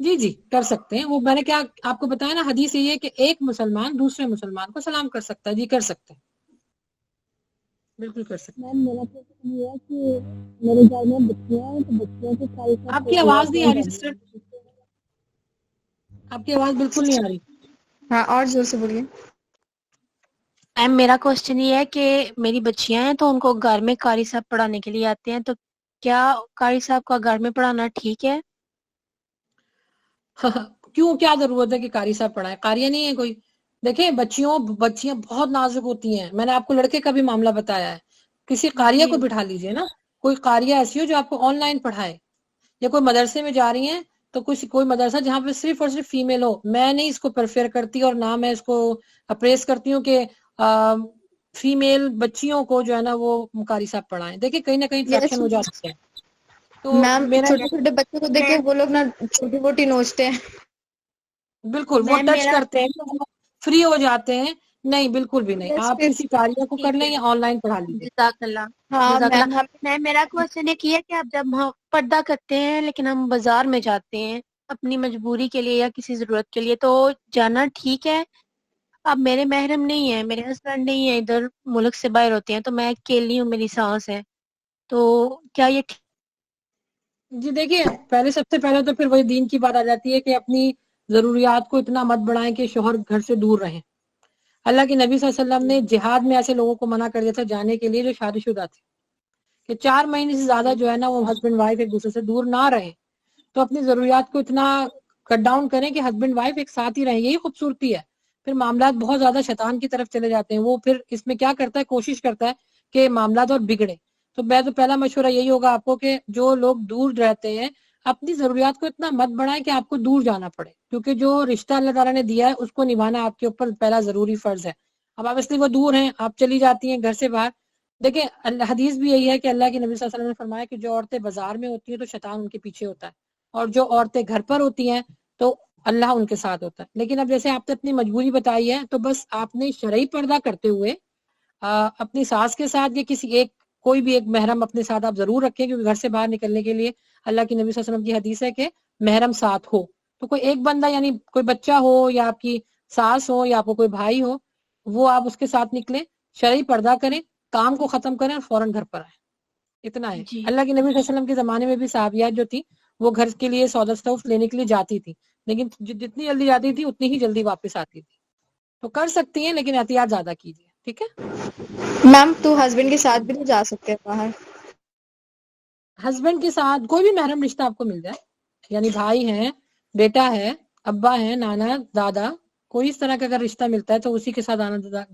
جی کر سکتے ہیں. وہ میں نے کیا آپ کو بتایا نا، حدیث یہ ہے کہ ایک مسلمان دوسرے مسلمان کو سلام کر سکتا ہے. جی کر سکتے ہیں، بالکل کر سکتے ہیں. میرا تو یہ ہے کہ میرے گھر میں بچیاں ہیں تو بچیوں کے ساتھ آپ کی آواز نہیں آ رہی سسٹر، آپ کی آواز بالکل نہیں آ رہی. ہاں اور زور سے بولیے. میم میرا کوشچن یہ ہے کہ میری بچیاں ہیں تو ان کو گھر میں قاری صاحب پڑھانے کے لیے آتے ہیں، تو کیا قاری صاحب کا گھر میں پڑھانا ٹھیک ہے؟ کیوں، کیا ضرورت ہے کہ قاری صاحب پڑھائیں؟ قاریہ نہیں ہے کوئی. دیکھیں بچیاں بہت نازک ہوتی ہیں. میں نے آپ کو لڑکے کا بھی معاملہ بتایا ہے. کسی قاریہ کو بٹھا لیجئے نا، کوئی قاریہ ایسی ہو جو آپ کو آن لائن پڑھائے. یا کوئی مدرسے میں جا رہی ہیں تو کوئی مدرسہ جہاں پہ صرف اور صرف فیمیل ہو. میں نہیں اس کو پریفر کرتی اور نہ میں اس کو اپریس کرتی ہوں کہ فیمیل بچیوں کو جو ہے نا وہ قاری صاحب پڑھائیں. دیکھیں کہیں نہ کہیں اٹریکشن ہو جاتی ہے. تو میم میرا چھوٹے چھوٹے بچوں کو دیکھ کے وہ لوگ نا چھوٹی موٹی نوچتے ہیں. بالکل وہ میم ٹچ میرا کرتے ہیں تو وہ فری ہو جاتے ہیں. نہیں بالکل بھی نہیں, بس آپ پھر کسی کاریہ کو کر ٹھیک لیں ہے, یا آن لائن پڑھا لیجیے. جزاک اللہ. ہاں جزاک میم اللہ. میم میرا کوشچن ایک یہ ہے کہ اب جب ہم پردہ کرتے ہیں لیکن ہم بازار میں جاتے ہیں اپنی مجبوری کے لیے یا کسی ضرورت کے لیے, تو جانا ٹھیک ہے؟ اب میرے محرم نہیں ہے, میرے ہسبینڈ نہیں ہے, ادھر ملک سے باہر ہوتے ہیں, تو میں اکیلی ہوں, میری سانس ہے, تو کیا یہ ٹھیک؟ جی دیکھیے, پہلے سب سے پہلے تو پھر وہی دین کی بات آ جاتی ہے کہ اپنی ضروریات کو اتنا مت بڑھائیں کہ شوہر گھر سے دور رہیں. اللہ کے نبی صلی اللہ علیہ وسلم نے جہاد میں ایسے لوگوں کو منع کر دیا تھا جانے کے لیے جو شادی شدہ تھے, کہ 4 مہینے سے زیادہ جو ہے نا وہ ہسبینڈ وائف ایک دوسرے سے دور نہ رہیں. تو اپنی ضروریات کو اتنا کٹ ڈاؤن کریں کہ ہسبینڈ وائف ایک ساتھ ہی رہیں, یہی خوبصورتی ہے. پھر معاملات بہت زیادہ شیطان کی طرف چلے جاتے ہیں. وہ پھر اس میں کیا کرتا ہے, کوشش کرتا ہے کہ معاملات اور بگڑے. تو میں تو پہلا مشورہ یہی ہوگا آپ کو کہ جو لوگ دور رہتے ہیں اپنی ضروریات کو اتنا مت بڑھائیں کہ آپ کو دور جانا پڑے, کیونکہ جو رشتہ اللہ تعالیٰ نے دیا ہے اس کو نبھانا آپ کے اوپر پہلا ضروری فرض ہے. اب آپ اس لیے وہ دور ہیں, آپ چلی جاتی ہیں گھر سے باہر. دیکھیں حدیث بھی یہی ہے کہ اللہ کے نبی صلی اللہ علیہ وسلم نے فرمایا کہ جو عورتیں بازار میں ہوتی ہیں تو شیطان ان کے پیچھے ہوتا ہے, اور جو عورتیں گھر پر ہوتی ہیں تو اللہ ان کے ساتھ ہوتا ہے. لیکن اب جیسے آپ نے اپنی مجبوری بتائی ہے, تو بس آپ نے شرعی پردہ کرتے ہوئے اپنی ساس کے ساتھ یا کسی ایک کوئی بھی ایک محرم اپنے ساتھ آپ ضرور رکھیں, کیونکہ گھر سے باہر نکلنے کے لیے اللہ کی نبی صلی اللہ علیہ وسلم کی حدیث ہے کہ محرم ساتھ ہو. تو کوئی ایک بندہ, یعنی کوئی بچہ ہو یا آپ کی ساس ہو یا آپ کو کوئی بھائی ہو, وہ آپ اس کے ساتھ نکلیں, شرعی پردہ کریں, کام کو ختم کریں اور فوراً گھر پر آئیں. اتنا ہے. جی اللہ کے نبی صلی اللہ علیہ وسلم کے زمانے میں بھی صحابیات جو تھی وہ گھر کے لیے سودا سٹوف لینے کے لیے جاتی تھی, لیکن جتنی جلدی جاتی تھی اتنی ہی جلدی واپس آتی تھی. تو کر سکتی ہیں لیکن احتیاط زیادہ کیجیے. ٹھیک ہے میم تو ہسبینڈ کے ساتھ بھی نہیں جا سکتے باہر؟ ہسبینڈ کے ساتھ کوئی بھی محرم رشتہ آپ کو مل جائے, یعنی بھائی ہیں, بیٹا ہے, ابا ہے, نانا, دادا, کوئی اس طرح کا اگر رشتہ ملتا ہے تو اسی کے ساتھ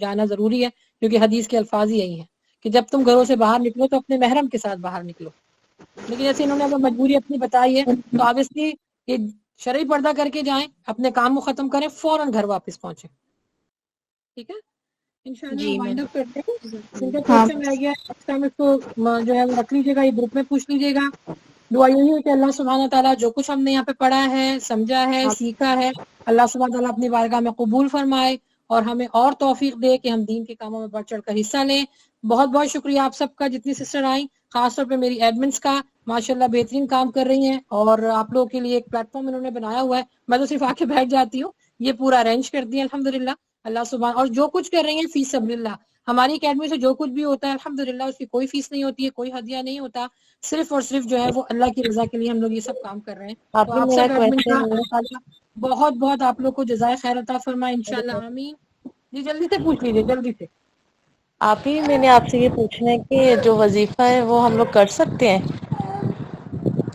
جانا ضروری ہے, کیونکہ حدیث کے الفاظ ہی یہی ہیں کہ جب تم گھروں سے باہر نکلو تو اپنے محرم کے ساتھ باہر نکلو. لیکن جیسے انہوں نے اگر مجبوری اپنی بتائی ہے تو آبویسلی یہ شرعی پردہ کر کے جائیں, اپنے کام کو ختم کریں, فوراً گھر واپس پہنچیں. ٹھیک ہے, انشاءاللہ جی ہم وائنڈ میم. اپ کرتے ہیں. جن کا ہاں کوشچن رہ گیا نیکسٹ ٹائم اس کو جو ہے رکھ لیجیے گا, یہ گروپ میں پوچھ لیجیے گا. دعا یہی ہے کہ اللہ سبحانہ تعالیٰ جو کچھ ہم نے یہاں پہ پڑھا ہے, سمجھا ہے, سیکھا ہے, اللہ سبحانہ تعالیٰ اپنی بارگاہ میں قبول فرمائے اور ہمیں اور توفیق دے کہ ہم دین کے کاموں میں بڑھ چڑھ کر حصہ لیں. بہت بہت شکریہ آپ سب کا, جتنی سسٹر آئیں, خاص طور پہ میری ایڈمنس کا, ماشاءاللہ بہترین کام کر رہی ہیں, اور آپ لوگوں کے لیے ایک پلیٹ فارم انہوں نے بنایا ہوا ہے. میں تو صرف آ کے بیٹھ جاتی ہوں, یہ پورا ارینج کرتی ہیں الحمدللہ. اللہ سبحانہ, اور جو کچھ کر رہی ہیں فی سبیل اللہ, ہماری اکیڈمی سے جو کچھ بھی ہوتا ہے الحمدللہ اس کی کوئی فیس نہیں ہوتی ہے, کوئی ہدیہ نہیں ہوتا, صرف اور صرف جو ہے وہ اللہ کی رضا کے لیے ہم لوگ یہ سب کام کر رہے ہیں. تو ابھی آپ میرا سب ایڈمن کا کوشچن اللہ تعالیٰ بہت بہت آپ لوگ کو جزائے خیر عطا فرمائے انشاءاللہ, آمین. جی جلدی سے پوچھ لیجیے, جلدی سے. آپ ہی میں نے آپ سے یہ پوچھنا ہے کہ جو وظیفہ ہے وہ ہم لوگ کر سکتے ہیں؟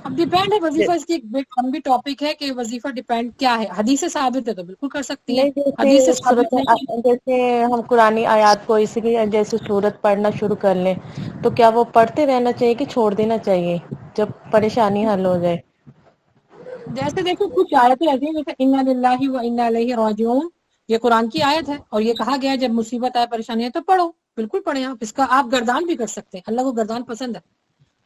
اب ڈیپینڈ ہے, وظیفہ اس کی ایک لمبی ٹاپک ہے کہ وظیفہ ڈیپینڈ کیا ہے. حدیث سے ثابت ہے تو بالکل کر سکتی ہیں, نہیں حدیث سے ثابت صورت نہیں. جیسے ہم قرآنی آیات کو اسی کی جیسے صورت پڑھنا شروع کر لیں تو کیا وہ پڑھتے رہنا چاہیے کہ چھوڑ دینا چاہیے جب پریشانی حل ہو جائے؟ جیسے دیکھو کچھ آیتیں ایسی ہیں جیسے انا للہ و انا الیہ راجعون, یہ قرآن کی آیت ہے, اور یہ کہا گیا ہے جب مصیبت آئے, پریشانی ہے تو پڑھو. بالکل پڑھیں آپ, اس کا آپ گردان بھی کر سکتے ہیں, اللہ کو گردان پسند ہے.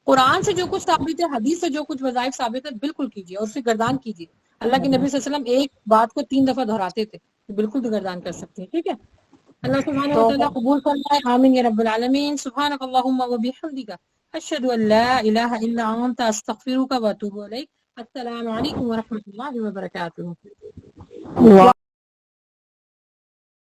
قرآن سے جو کچھ ثابت ہے, حدیث سے جو کچھ وظائف ثابت ہے, بالکل کیجیے اور اس سے گردان کیجیے. اللہ کے نبی صلی اللہ علیہ وسلم ایک بات کو 3 دفعہ دہراتے تھے, بالکل گردان کر سکتے ہیں. ٹھیک ہے, اللہ سبحانہ و تو تعالیٰ قبول فرمائے, آمین یا رب العالمین. سبحانک اللہم و بحمدک, اشہد ان لا الہ الا انت, استغفرک و اتوب الیک. السلام علیکم ورحمۃ اللہ وبرکاتہ.